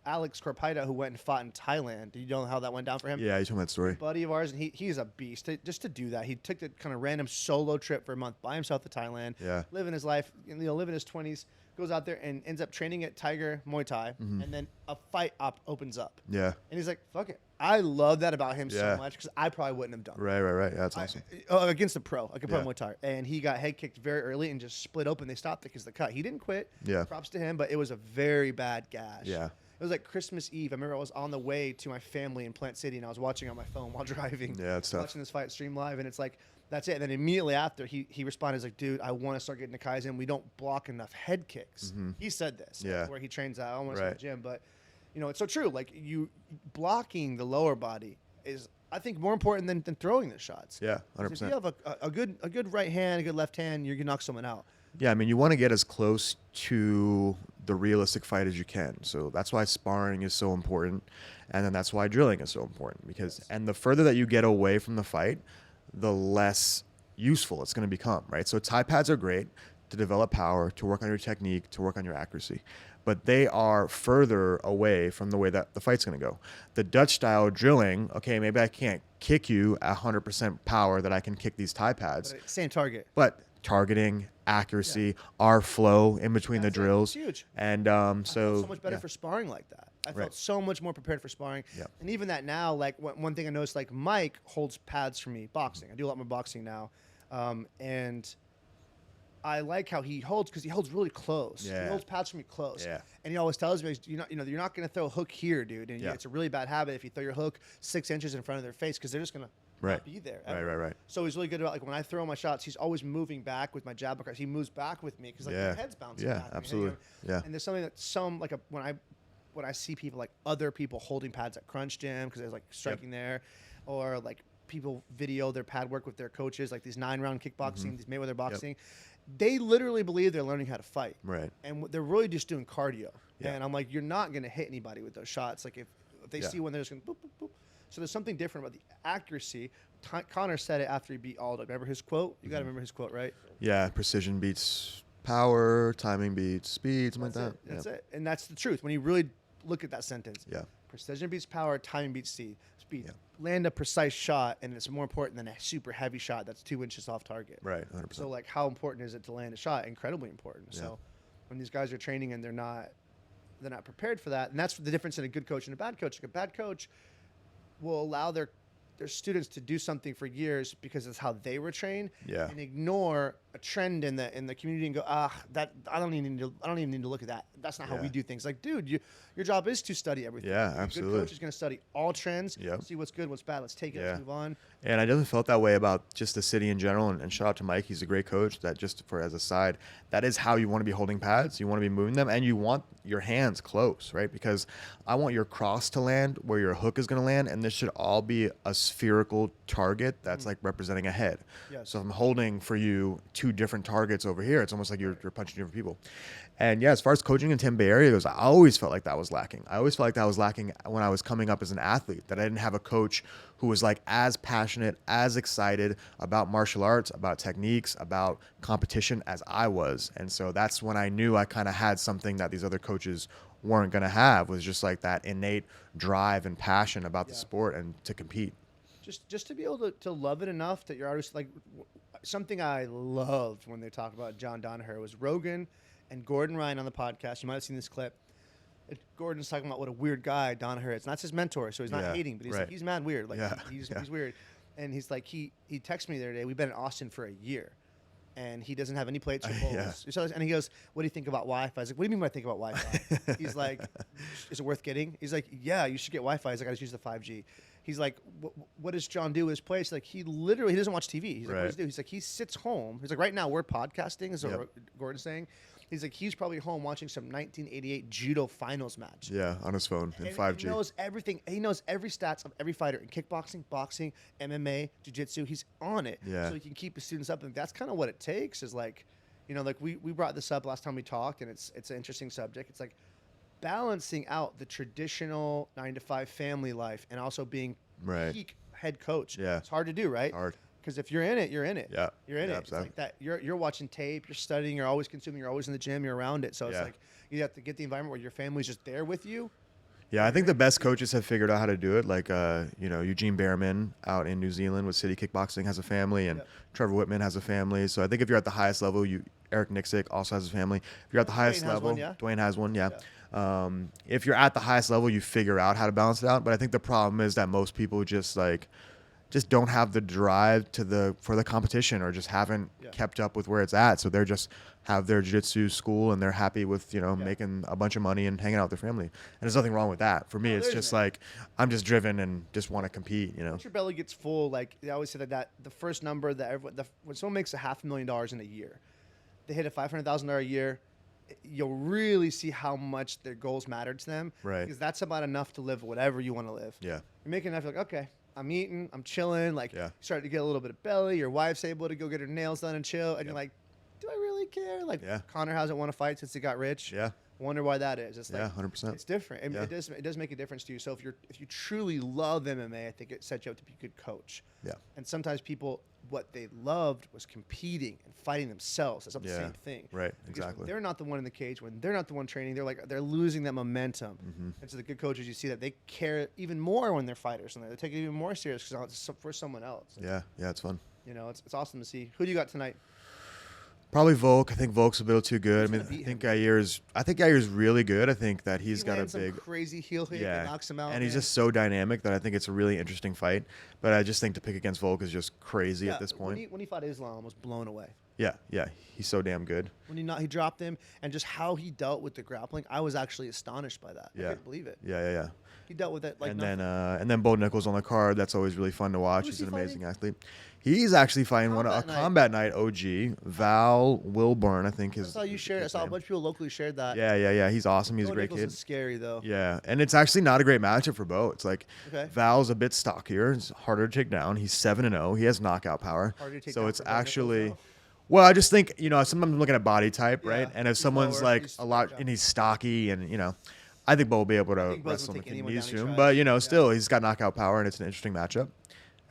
Alex Korpaida, who went and fought in Thailand. Do you know how that went down for him? Yeah, you told me that story. Buddy of ours, and he's a beast. Just to do that, he took the kind of random solo trip for a month by himself to Thailand, Yeah. living his life, living his 20s, goes out there and ends up training at Tiger Muay Thai, and then a fight opens up. Yeah. And he's like, fuck it. I love that about him Yeah. so much because I probably wouldn't have done it. Right. Yeah, that's awesome. Against a pro, like a pro Yeah. Muay Thai. And he got head kicked very early and just split open. They stopped it because the cut. He didn't quit. Yeah. Props to him, but it was a very bad gash. Yeah. It was like Christmas Eve. I remember I was on the way to my family in Plant City and I was watching on my phone while driving. Yeah, it's tough. Watching this fight stream live. And it's like, that's it. And then immediately after, he responded, he's like, dude, I want to start getting to Kaizen. We don't block enough head kicks. He said this. Mm-hmm. Yeah. Where he trains at. I don't want to say Right. the gym, but it's so true. Like you blocking the lower body is, I think, more important than throwing the shots. Yeah, 'Cause 100%. if you have a good right hand, a good left hand, you can knock someone out. Yeah, I mean, you want to get as close to the realistic fight as you can. So that's why sparring is so important. And then that's why drilling is so important. And the further that you get away from the fight, the less useful it's going to become, right? So Thai pads are great to develop power, to work on your technique, to work on your accuracy. But they are further away from the way that the fight's going to go. The Dutch style drilling, okay, maybe I can't kick you at 100% power that I can kick these Thai pads. But same target. But targeting, accuracy, our flow in between That's the it. drills. It's huge. And I felt so much better yeah. for sparring like that. I felt Right. so much more prepared for sparring. Yeah. And even that now, like one thing I noticed, like Mike holds pads for me boxing. I do a lot more boxing now, and I like how he holds because he holds really close. Yeah. He holds pads for me close. Yeah. And he always tells me, you're not going to throw a hook here, dude. And Yeah. it's a really bad habit if you throw your hook 6 inches in front of their face because they're just going to Right. not be there. Right, ever. right. So he's really good about, like, when I throw my shots, he's always moving back with my jab because he moves back with me because like Yeah. my head's bouncing Yeah, back. absolutely. Yeah. And there's something that when I see people, like other people holding pads at Crunch Gym because there's like striking there, or like people video their pad work with their coaches, like these 9-round kickboxing, these Mayweather boxing. They literally believe they're learning how to fight. Right. And they're really just doing cardio. Yeah. And I'm like, you're not going to hit anybody with those shots. Like if they Yeah. see one, they're just going to boop, boop, boop. So there's something different about the accuracy. Connor said it after he beat Aldo. Remember his quote? You got to remember his quote, right? Yeah, precision beats power, timing beats speed, something like that. That's it. And that's the truth. When you really look at that sentence. Yeah. Precision beats power, timing beats speed. Yeah. Land a precise shot, and it's more important than a super heavy shot that's 2 inches off target. Right, 100%. So, like, how important is it to land a shot? Incredibly important. Yeah. So, when these guys are training and they're not prepared for that, and that's the difference in a good coach and a bad coach. Like, a bad coach will allow their students to do something for years because it's how they were trained, Yeah. and ignore a trend in the community and go, that I don't even need to look at that. That's not how we Yeah. do things. Like, dude, your job is to study everything. Yeah, A absolutely. good coach is going to study all trends, Yep. see what's good, what's bad. Let's take it, Yeah. let's move on. And I definitely felt that way about just the city in general. And shout out to Mike. He's a great coach. That just for as a side, that is how you want to be holding pads. You want to be moving them, and you want your hands close, right? Because I want your cross to land where your hook is going to land, and this should all be a spherical target that's like representing a head. Yes. So if I'm holding for you two different targets over here. It's almost like you're punching different people. And yeah, as far as coaching in Tampa Bay area goes, I always felt like that was lacking. I always felt like that was lacking when I was coming up as an athlete, that I didn't have a coach who was like as passionate, as excited about martial arts, about techniques, about competition as I was. And so that's when I knew I kind of had something that these other coaches weren't going to have, was just like that innate drive and passion about the sport and to compete. Just to be able to love it enough that you're always like, something I loved when they talk about John Danaher was Rogan and Gordon Ryan on the podcast. You might have seen this clip. Gordon's talking about what a weird guy Danaher is. Not his mentor, so he's not hating, but he's like, he's mad weird. Like he's weird. And he's like, he texted me the other day. We've been in Austin for a year, and he doesn't have any plates or bowls. And he goes, "What do you think about Wi-Fi?" I was like, "What do you mean by think about Wi-Fi?" He's like, "Is it worth getting?" He's like, "Yeah, you should get Wi-Fi." He's like, "I just use the 5G." He's like, what does John do with his place? Like, he doesn't watch TV. He's like, what does he do? He's like, he sits home. He's like, right now we're podcasting, is what Gordon's saying. He's like, he's probably home watching some 1988 judo finals match. Yeah, on his phone in 5G. He knows everything. He knows every stats of every fighter in kickboxing, boxing, MMA, jiu-jitsu. He's on it. Yeah. So he can keep his students up. And that's kind of what it takes, is like, you know, like we brought this up last time we talked, and it's an interesting subject. It's like balancing out the traditional 9-to-5 family life and also being peak head coach. Yeah. It's hard to do, right? Hard. Because if you're in it, you're in it. Yeah. You're in it. Exactly. It's like that. You're watching tape, you're studying, you're always consuming, you're always in the gym, you're around it. So it's like you have to get the environment where your family's just there with you. Yeah, I think the best coaches have figured out how to do it. Like, you know, Eugene Behrman out in New Zealand with City Kickboxing has a family, and Trevor Whitman has a family. So I think if you're at the highest level, Eric Nixick also has a family. If you're at the highest level, Dwayne has one, if you're at the highest level, you figure out how to balance it out. But I think the problem is that most people just don't have the drive for the competition, or just haven't kept up with where it's at. So they're just have their jiu-jitsu school, and they're happy with, making a bunch of money and hanging out with their family. And there's nothing wrong with that. For me, it's just like, I'm just driven and just want to compete, Once your belly gets full, like they always say that the first number that when someone makes $500,000 in a year, they hit a $500,000 a year, you'll really see how much their goals matter to them. Right. Because that's about enough to live whatever you want to live. Yeah. You're making enough, you're like, okay, I'm eating, I'm chilling. Like, you start to get a little bit of belly. Your wife's able to go get her nails done and chill. And you're like, do I really care? Like, Connor hasn't won a fight since he got rich. Yeah. Wonder why that is. It's like, 100%. It's different. It does make a difference to you. So if you truly love MMA, I think it sets you up to be a good coach. Yeah. And sometimes people, what they loved was competing and fighting themselves. That's not the same thing. Right. Because Exactly. when they're not the one in the cage, when they're not the one training, they're losing that momentum. Mm-hmm. And so the good coaches, you see that they care even more when they're fighters, and they take it even more serious because it's for someone else. Yeah. Yeah. It's fun. It's awesome to see. Who do you got tonight? Probably Volk. I think Volk's a little too good. I think Yair's really good. I think that he's got a big crazy heel hit that knocks him out. And he's just so dynamic that I think it's a really interesting fight. But I just think to pick against Volk is just crazy at this point. When he fought Islam, I was blown away. Yeah, he's so damn good. When he dropped him, and just how he dealt with the grappling, I was actually astonished by that. I couldn't believe it. Yeah. He dealt with it like nothing. And then Bo Nichols on the card. That's always really fun to watch. He's an amazing athlete. He's actually fighting a combat night OG, Val Wilburn, I think. I saw you shared. I saw a bunch of people locally shared that. Yeah. He's awesome. He's Bo a great Nichols kid. Is scary though. Yeah, and it's actually not a great matchup for Bo. It's like Val's a bit stockier. It's harder to take down. He's 7-0. He has knockout power. So it's actually. Well, I just think, sometimes I'm looking at body type, right? And if someone's like a lot and he's stocky and, I think Bo will be able to wrestle him if he needs to. But, still, he's got knockout power, and it's an interesting matchup.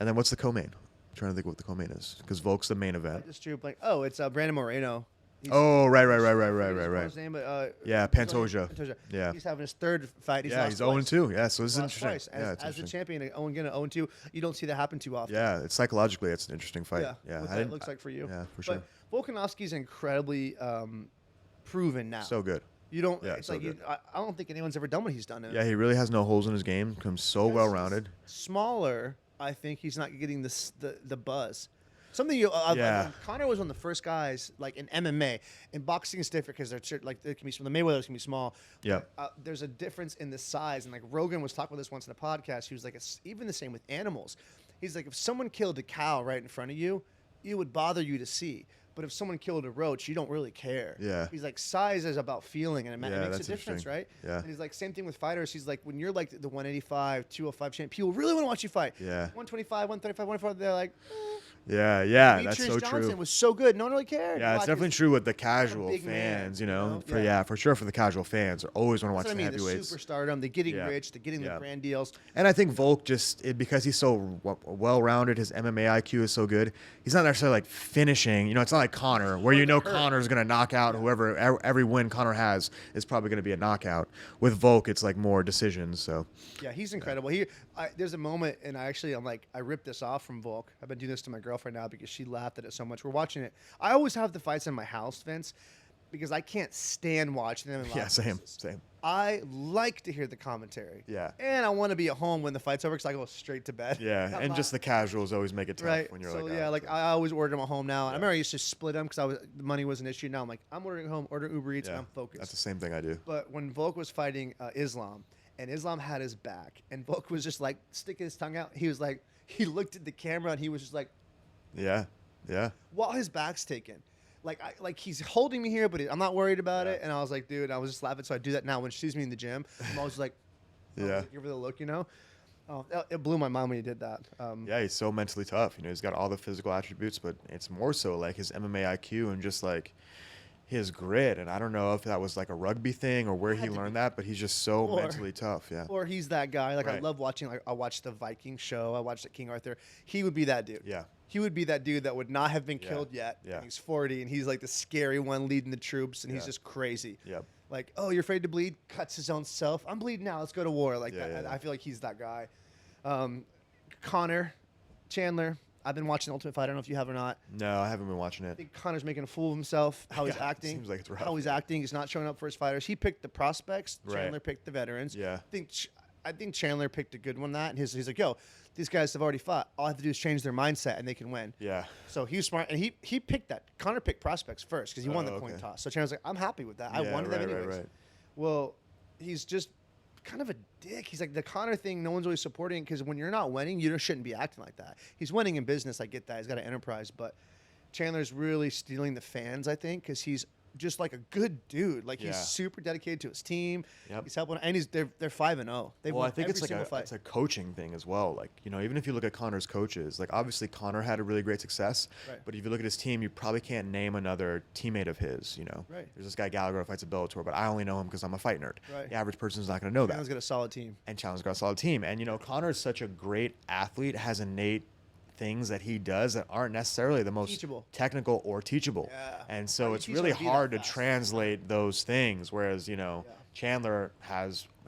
And then what's the co-main? I'm trying to think what the co-main is, because Volk's the main event. I just drew blank. Oh, it's Brandon Moreno. Right. His name, but, Pantoja. Yeah. He's having his third fight. He's 0-2. Yeah, so this is interesting. Twice. As the champion, 0-2, you don't see that happen too often. Yeah, it's psychologically, it's an interesting fight. Yeah. What that looks like for you. Yeah, for sure. But Volkanovski's incredibly proven now. So good. You don't. Yeah, it's so like I don't think anyone's ever done what he's done. Yeah, he really has no holes in his game. Becomes so well-rounded. Smaller, I think he's not getting the buzz. Something Connor was one of the first guys, like in MMA. In boxing, it's different because they're like they can be small. The Mayweathers can be small. Yeah. There's a difference in the size, and like Rogan was talking about this once in a podcast. He was like, it's even the same with animals. He's like, if someone killed a cow right in front of you, it would bother you to see. But if someone killed a roach, you don't really care. Yeah. He's like, size is about feeling, and it makes a difference, right? Yeah. And he's like, same thing with fighters. He's like, when you're like the 185, 205 champ, people really want to watch you fight. Yeah. 125, 135, 145, they're like, Yeah, that's Demetrius so Johnson true. was so good. No one really cared. Yeah, it's Watch definitely this true with the casual big man, fans, you know? For Yeah. for sure for the casual fans, always want to watch That's what I the mean. The heavyweights. superstardom, they're getting Yeah. rich, they're getting the Yeah. brand deals. And I think Volk because he's so well-rounded, his MMA IQ is so good. He's not necessarily like finishing. It's not like Conor, where Conor's gonna knock out whoever. Every win Conor has is probably gonna be a knockout. With Volk, it's like more decisions. So Yeah, he's incredible. There's a moment, and I ripped this off from Volk. I've been doing this to my girlfriend now because she laughed at it so much. We're watching it. I always have the fights in my house, Vince, because I can't stand watching them. yeah, same. I like to hear the commentary. Yeah. And I want to be at home when the fight's over because I go straight to bed. Yeah, and just the casuals always make it tough right. when you're so like, yeah, oh, like so- I always order them at home now. I remember I used to split them because the money was an issue. Now I'm like, I'm ordering at home, order Uber Eats, and I'm focused. That's the same thing I do. But when Volk was fighting Islam, and Islam had his back, and Volk was just like sticking his tongue out, he was like, he looked at the camera and he was just like, Yeah. while his back's taken. Like he's holding me here, but I'm not worried about it. And I was like, dude, I was just laughing. So I do that now when she sees me in the gym. I'm always like, Yeah. give her the look, Oh, it blew my mind when he did that. Yeah, he's so mentally tough. He's got all the physical attributes, but it's more so like his MMA IQ and just like his grit. And I don't know if that was like a rugby thing or where he learned that, but he's just so mentally tough. Yeah. Or he's that guy. Like I Right. love watching. Like I watched the Viking show. I watched the King Arthur. He would be that dude. Yeah. He would be that dude that would not have been killed yet. Yeah. And he's 40 and he's like the scary one leading the troops and he's Yeah. just crazy. Yep. Like, oh, you're afraid to bleed? Cuts his own self. I'm bleeding now. Let's go to war. Like Yeah, that. yeah. I feel like he's that guy. Connor, Chandler. I've been watching Ultimate Fighter. I don't know if you have or not. No, I haven't been watching I it. think Connor's making a fool of himself. How he's Yeah, it acting. seems like it's rough, How he's yeah. acting. He's not showing up for his fighters. He picked the prospects. Right. Chandler picked the veterans. Yeah. I think Chandler picked a good one. And he's like, yo, these guys have already fought. All I have to do is change their mindset and they can win. Yeah. So he was smart, and he picked that. Connor picked prospects first because he won the coin okay. toss. So Chandler's like, I'm happy with that. I Yeah, wanted them right, anyways. right. Well, he's just kind of a dick. He's like the Connor thing. No one's really supporting because when you're not winning, you shouldn't be acting like that. He's winning in business. I get that. He's got an enterprise, but Chandler's really stealing the fans. I think because he's just like a good dude. Like he's Yeah. super dedicated to his team. Yep. He's helping, and they're 5-0. They've Well, won I think every it's like single fight. it's a coaching thing as well. Like, even if you look at Connor's coaches, like obviously Connor had a really great success, Right. but if you look at his team, you probably can't name another teammate of his, Right. There's this guy Gallagher who fights at Bellator, but I only know him because I'm a fight nerd. Right. The average person's not going to know that. Chandler's got a solid team. And Chandler's got a solid team. And, Connor is such a great athlete, has innate things that he does that aren't necessarily the most Teachable. technical or teachable. Yeah. And How so do it's you teach really someone to be that hard to fast? translate those things. Whereas, Chandler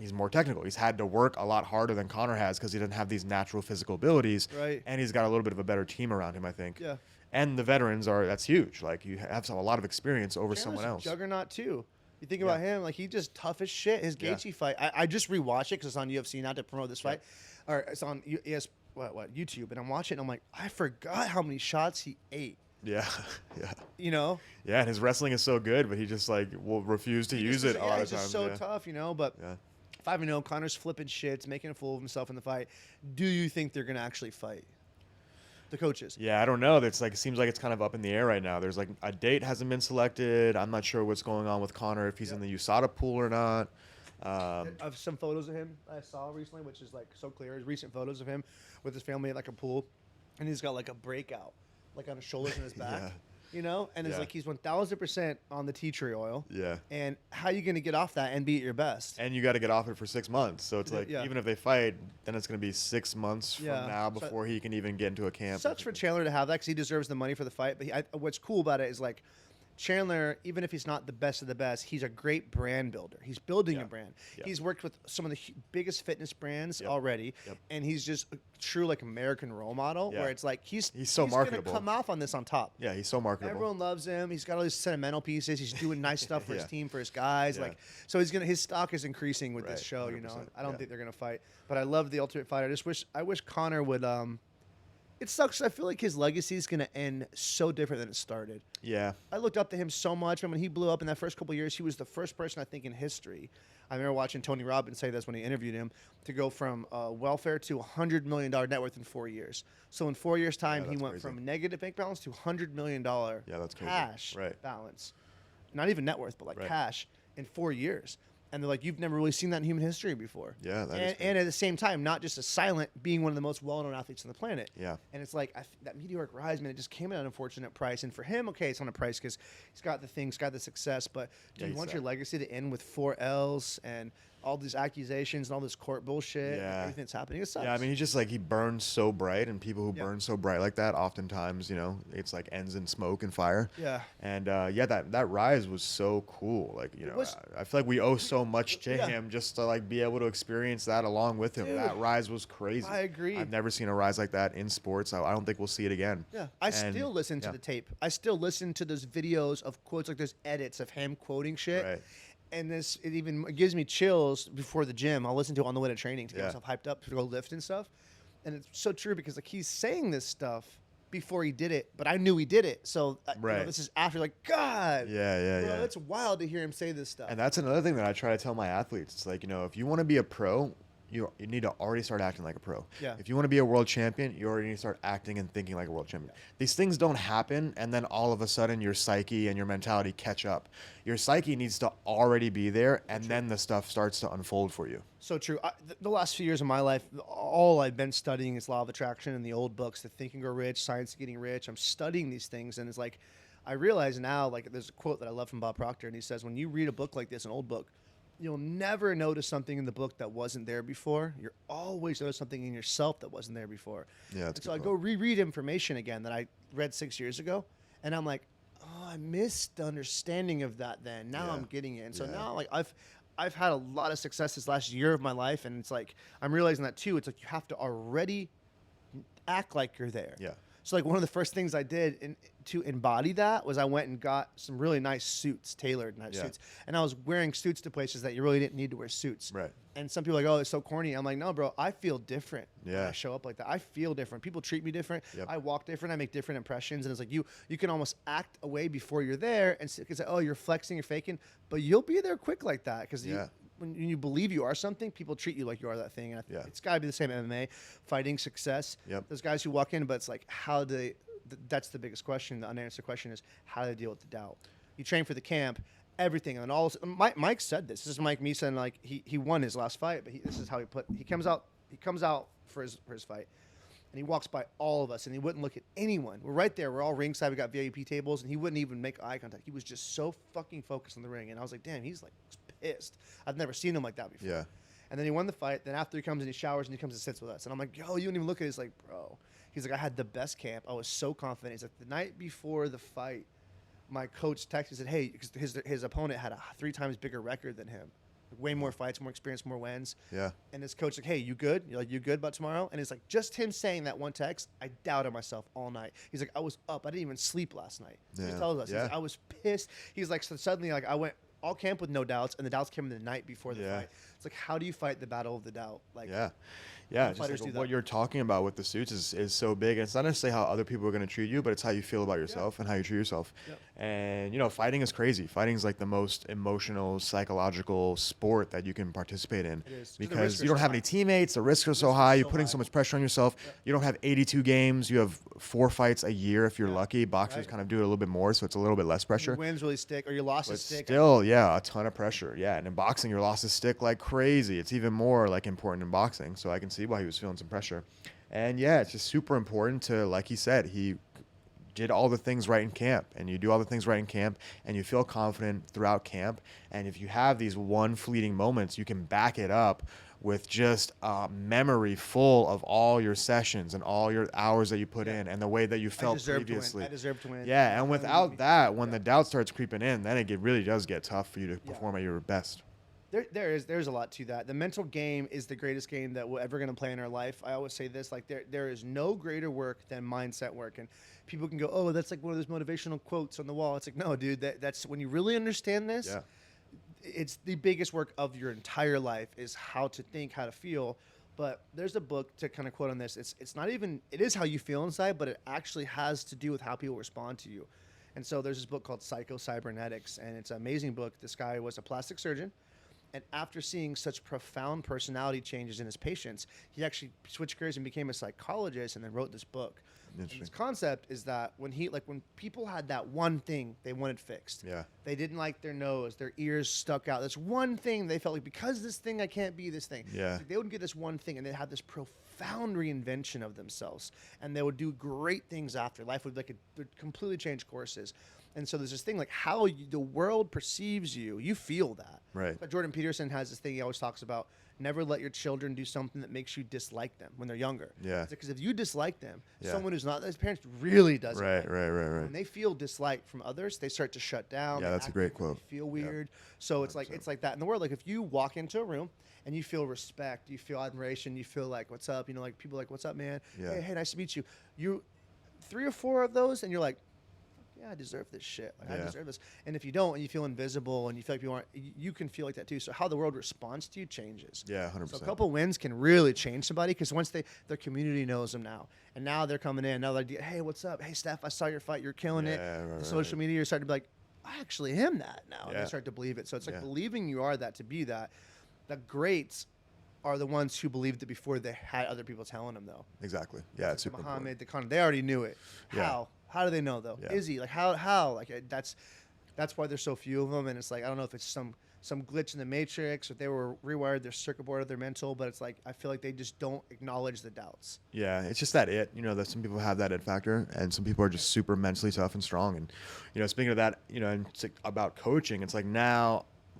he's more technical. He's had to work a lot harder than Connor has because he doesn't have these natural physical abilities. Right. And he's got a little bit of a better team around him, I think. Yeah. And the veterans that's huge. Like you have a lot of experience over Chandler's someone a else. juggernaut too. You think about him, like he just tough as shit. His Yeah. Gaethje fight, I just rewatched it because it's on UFC now to promote this fight, or it's on YouTube, and I'm watching. And I'm like, I forgot how many shots he ate. Yeah. Yeah. Yeah, and his wrestling is so good, but he just will refuse to use it a lot of he's times. just so yeah. tough, But Yeah. 5-0, Connor's flipping shits, making a fool of himself in the fight. Do you think they're gonna actually fight? The coaches. Yeah, I don't know. It seems like it's kind of up in the air right now. There's like a date hasn't been selected. I'm not sure what's going on with Connor, if he's in the USADA pool or not. I have some photos of him I saw recently, which is like so clear. Recent photos of him with his family at like a pool, and he's got like a breakout, like on his shoulders and his back. And it's Yeah. like he's 1,000% on the tea tree oil. Yeah. And how are you going to get off that and be at your best? And you got to get off it for 6 months. So it's like, Yeah. even if they fight, then it's going to be 6 months from Yeah. now So- before he can even get into a camp. Sucks for Chandler to have that because he deserves the money for the fight. But what's cool about it is like Chandler, even if he's not the best of the best, he's a great brand builder. He's building a brand. Yeah. He's worked with some of the biggest fitness brands Yep. already, Yep. and he's just a true like American role model. Yeah. Where it's like he's so gonna marketable. come off on this on top. Yeah, he's so marketable. Everyone loves him. He's got all these sentimental pieces. He's doing nice stuff for his Yeah. team, for his guys. Yeah. Like, so his stock is increasing with this Right, show. 100%, I don't yeah. think they're gonna fight, but I love the Ultimate Fighter. I wish Connor would. It sucks. I feel like his legacy is gonna end so different than it started. Yeah. I looked up to him so much, and when he blew up in that first couple of years, he was the first person I think in history. I remember watching Tony Robbins say this when he interviewed him to go from welfare to $100 million net worth in 4 years. So in 4 years' time, he that's went crazy. from negative bank balance to $100 million Yeah, that's crazy. cash Right. balance. Not even net worth, but like Right. cash in 4 years. And they're like, you've never really seen that in human history before. Yeah, and at the same time, not just a silent, being one of the most well-known athletes on the planet. Yeah. And it's like that meteoric rise, man, it just came at an unfortunate price. And for him, okay, it's on a price because he's got the things, got the success. But do you want your legacy to end with 4 L's and all these accusations and all this court bullshit? Yeah. And everything that's happening? It sucks. Yeah, I mean, he burns so bright, and people who burn so bright like that, oftentimes, it's like ends in smoke and fire. Yeah. And that rise was so cool. Like, I feel like we owe so much to him just to like be able to experience that along with him. Dude, that rise was crazy. I agree. I've never seen a rise like that in sports. I don't think we'll see it again. Yeah. I still listen to the tape. I still listen to those videos of quotes, like there's edits of him quoting shit. Right. And it even gives me chills before the gym. I'll listen to it on the way to training to get myself hyped up to go lift and stuff. And it's so true because like he's saying this stuff before he did it, but I knew he did it. So this is after, like, God. Yeah. It's wild to hear him say this stuff. And that's another thing that I try to tell my athletes. It's like, if you want to be a pro, you need to already start acting like a pro. Yeah. If you want to be a world champion, you already need to start acting and thinking like a world champion. These things don't happen, and then all of a sudden your psyche and your mentality catch up. Your psyche needs to already be there, and then the stuff starts to unfold for you. So true. The last few years of my life, all I've been studying is law of attraction and the old books, the Think and Grow Rich, Science of Getting Rich. I'm studying these things, and it's like, I realize now, like, there's a quote that I love from Bob Proctor, and he says, when you read a book like this, an old book, you'll never notice something in the book that wasn't there before. You're always notice something in yourself that wasn't there before. Yeah. So I go reread information again that I read 6 years ago, and I'm like, oh, I missed the understanding of that then. Now I'm getting it. And so now, like, I've had a lot of success this last year of my life, and it's like I'm realizing that too. It's like you have to already act like you're there. Yeah. So like one of the first things I did to embody that was I went and got some really nice suits, tailored nice suits. And I was wearing suits to places that you really didn't need to wear suits. Right. And some people are like, oh, it's so corny. I'm like, no, bro, I feel different when Yeah. I show up like that. I feel different. People treat me different. Yep. I walk different. I make different impressions. And it's like you can almost act away before you're there and say, oh, you're flexing, you're faking. But you'll be there quick like that because when you believe you are something, people treat you like you are that thing. And it's got to be the same MMA, fighting, success. Yep. Those guys who walk in, but it's like that's the biggest question. The unanswered question is how do they deal with the doubt? You train for the camp, everything, and all. Mike said this. This is Mike me saying like he won his last fight, but this is how he comes out for his fight, and he walks by all of us, and he wouldn't look at anyone. We're right there. We're all ringside. We got VIP tables, and he wouldn't even make eye contact. He was just so fucking focused on the ring, and I was like, damn, he's like pissed. I've never seen him like that before. Yeah. And then he won the fight. Then after he comes and he showers and he comes and sits with us, and I'm like, yo, you don't even look at it. He's like, bro. He's like, I had the best camp. I was so confident. He's like, the night before the fight, my coach texted and said, hey, because his opponent had a 3 times bigger record than him. Way more fights, more experience, more wins. Yeah. And his coach like, hey, you good? You're like, you good about tomorrow? And it's like, just him saying that one text, I doubted myself all night. He's like, I was up. I didn't even sleep last night. Yeah. He tells us. He's like, I was pissed. He's like, so suddenly, like, I went all camp with no doubts, and the doubts came in the night before the fight. It's like, how do you fight the battle of the doubt? Like, just like what you're talking about with the suits is so big. And it's not necessarily how other people are going to treat you, but it's how you feel about yourself and how you treat yourself. Yep. And, fighting is crazy. Fighting is like the most emotional, psychological sport that you can participate in. It is. Because you don't have any teammates. The risks are so high. You're putting so much pressure on yourself. Yep. You don't have 82 games. You have 4 fights a year if you're lucky. Boxers kind of do it a little bit more, so it's a little bit less pressure. Your wins really stick, or your losses stick. Still, a ton of pressure. Yeah, and in boxing, your losses stick like crazy. It's even more like important in boxing. So I can see why he was feeling some pressure. And it's just super important to, like he said, he did all the things right in camp, and you do all the things right in camp, and you feel confident throughout camp. And if you have these one fleeting moments, you can back it up with just a memory full of all your sessions and all your hours that you put in and the way that you felt previously. I deserve to win. Yeah, and without that, when the doubt starts creeping in, then it really does get tough for you to perform at your best. There's a lot to that. The mental game is the greatest game that we're ever going to play in our life. I always say this, like there is no greater work than mindset work. And people can go, oh, that's like one of those motivational quotes on the wall. It's like, no, dude, that's when you really understand this. Yeah. It's the biggest work of your entire life is how to think, how to feel. But there's a book to kind of quote on this. It's not even, it is how you feel inside, but it actually has to do with how people respond to you. And so there's this book called Psycho-Cybernetics, and it's an amazing book. This guy was a plastic surgeon. And after seeing such profound personality changes in his patients, he actually switched careers and became a psychologist and then wrote this book. And Interesting. this concept is that when people had that one thing they wanted fixed, Yeah. they didn't like their nose, their ears stuck out. This one thing they felt like, because this thing I can't be this thing. Yeah. It's like they would get this one thing and they'd have this profound reinvention of themselves, and they would do great things after. Life would would completely change courses. And so there's this thing like how the world perceives you. You feel that. Right. Like Jordan Peterson has this thing he always talks about: never let your children do something that makes you dislike them when they're younger. Yeah. Because if you dislike them, Yeah. someone who's not his parents really doesn't. Right, like them. right. When they feel dislike from others, they start to shut down. Yeah, they that's a act great different, quote. They feel Yeah. weird. So it's 100%. like that in the world. Like if you walk into a room and you feel respect, you feel admiration, you feel like, what's up? You know, like people are like, what's up, man? Yeah. Hey, nice to meet you. You 3 or 4 of those, and you're like, yeah, I deserve this shit. Like, I Yeah. deserve this. And if you don't, and you feel invisible, and you feel like people aren't, you can feel like that too. So how the world responds to you changes. Yeah, 100%. So a couple wins can really change somebody, because once their community knows them now, and now they're coming in, now they're like, hey, what's up? Hey, Steph, I saw your fight. You're killing it. Yeah, right, The social media, you're starting to be like, I actually am that now. And Yeah. they start to believe it. So it's like Yeah. believing you are that to be that. The greats are the ones who believed it before they had other people telling them, though. Exactly. Yeah, it's super Muhammad, important. the Khan, they already knew it. Yeah. How? How do they know though? Yeah. Is he like how? Like that's why there's so few of them. And it's like I don't know if it's some glitch in the matrix, or if they were rewired their circuit board of their mental. But it's like I feel like they just don't acknowledge the doubts. Yeah, it's just that it. You know, that some people have that it factor, and some people are just super mentally tough and strong. And, you know, speaking of that, you know, and it's like about coaching, it's like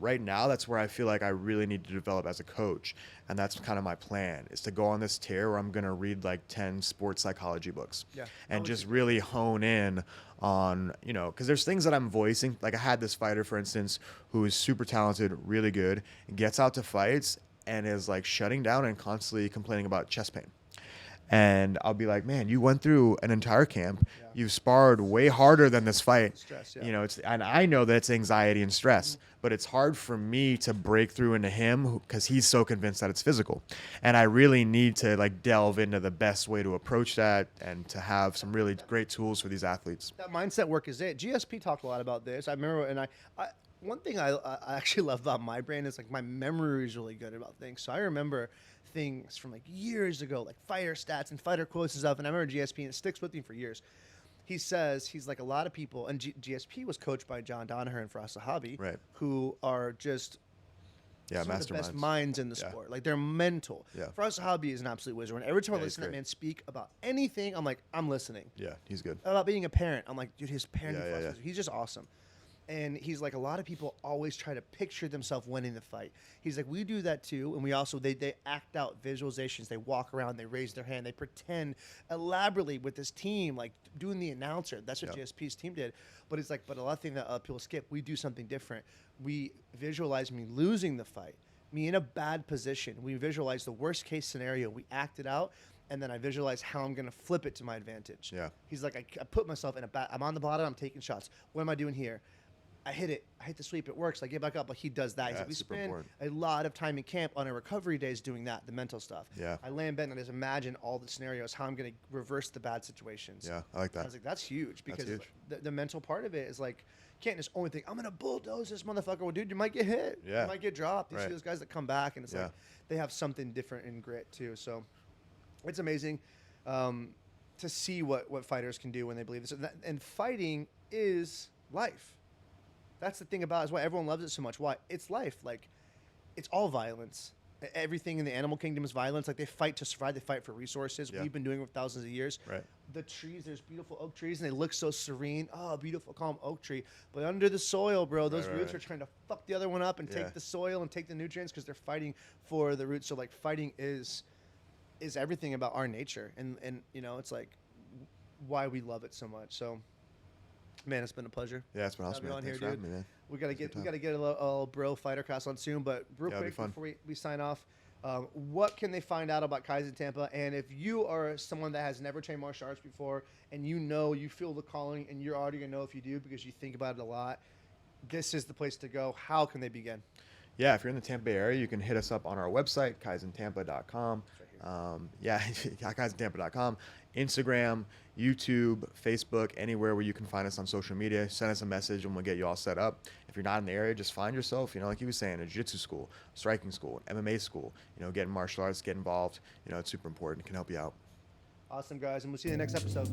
right now, that's where I feel like I really need to develop as a coach. And that's kind of my plan, is to go on this tear where I'm going to read like 10 sports psychology books. Yeah. And just really hone in on, you know, because there's things that I'm voicing. Like I had this fighter, for instance, who is super talented, really good, gets out to fights and is like shutting down and constantly complaining about chest pain. And I'll be like, man, you went through an entire camp. Yeah. You've sparred way harder than this fight. Stress, yeah. You know, and I know that it's anxiety and stress, but it's hard for me to break through into him because he's so convinced that it's physical. And I really need to like delve into the best way to approach that and to have some really great tools for these athletes. That mindset work is it. GSP talked a lot about this. I remember, and I one thing I actually love about my brain is like my memory is really good about things. So I remember things from like years ago, like fighter stats and fighter quotes and stuff. And I remember GSP, and it sticks with me for years. He says he's like a lot of people, and GSP was coached by John Danaher and Faraz Sahabi, Right. who are just some of the best masterminds. minds in the Yeah. sport. Like they're mental. Yeah. Faraz Sahabi is an absolute wizard. And every time I Yeah, he's listen to that great. man speak about anything, I'm like, I'm listening. Yeah, he's good. About being a parent, I'm like, dude, his parenting Yeah, yeah, philosophy, he's just awesome. And he's like, a lot of people always try to picture themselves winning the fight. He's like, we do that too, and we also they act out visualizations. They walk around, they raise their hand, they pretend elaborately with this team, like doing the announcer. That's what Yeah. GSP's team did. But it's like, but a lot of things that people skip. We do something different. We visualize me losing the fight, me in a bad position. We visualize the worst case scenario. We act it out. And then I visualize how I'm going to flip it to my advantage. Yeah. He's like, I put myself in I'm on the bottom, I'm taking shots. What am I doing here? I hit it. I hit the sweep. It works. I get back up. But he does that. He's Yeah, like, we super spend important. a lot of time in camp on our recovery days doing that, the mental stuff. Yeah. I lay in bed and I just imagine all the scenarios, how I'm going to reverse the bad situations. Yeah, I like I that. was like, that's huge, because huge. The mental part of it is like, you can't just only think, I'm going to bulldoze this motherfucker. Well, dude, you might get hit. Yeah. You might get dropped. You see Right. those guys that come back, and it's Yeah. like they have something different in grit too. So it's amazing to see what fighters can do when they believe this. And fighting is life. That's the thing about it, is why everyone loves it so much. Why? It's life. Like, it's all violence. Everything in the animal kingdom is violence. Like, they fight to survive. They fight for resources. Yeah. We've been doing it for thousands of years. Right. The trees, there's beautiful oak trees, and they look so serene. Oh, beautiful, calm oak tree. But under the soil, bro, those Right, roots right. are trying to fuck the other one up and Yeah. take the soil and take the nutrients, because they're fighting for the roots. So, like, fighting is everything about our nature. And you know, it's like why we love it so much. So, man, it's been a pleasure. Yeah, it's been Have awesome, you man. on Thanks here, for dude. having me, man. We gotta Good get a little bro fighter cast on soon. But real Yeah, it'll be quick fun. before we sign off, what can they find out about Kaizen Tampa? And if you are someone that has never trained martial arts before, and you feel the calling, and you're already gonna know if you do because you think about it a lot, this is the place to go. How can they begin? Yeah, if you're in the Tampa Bay area, you can hit us up on our website, kaizentampa.com. kaizentampa.com, Instagram, YouTube, Facebook, anywhere where you can find us on social media. Send us a message and we'll get you all set up. If you're not in the area, just find yourself, like he was saying, a jiu-jitsu school, striking school, MMA school, get in martial arts, get involved. It's super important. It can help you out. Awesome, guys, and we'll see you in the next episode.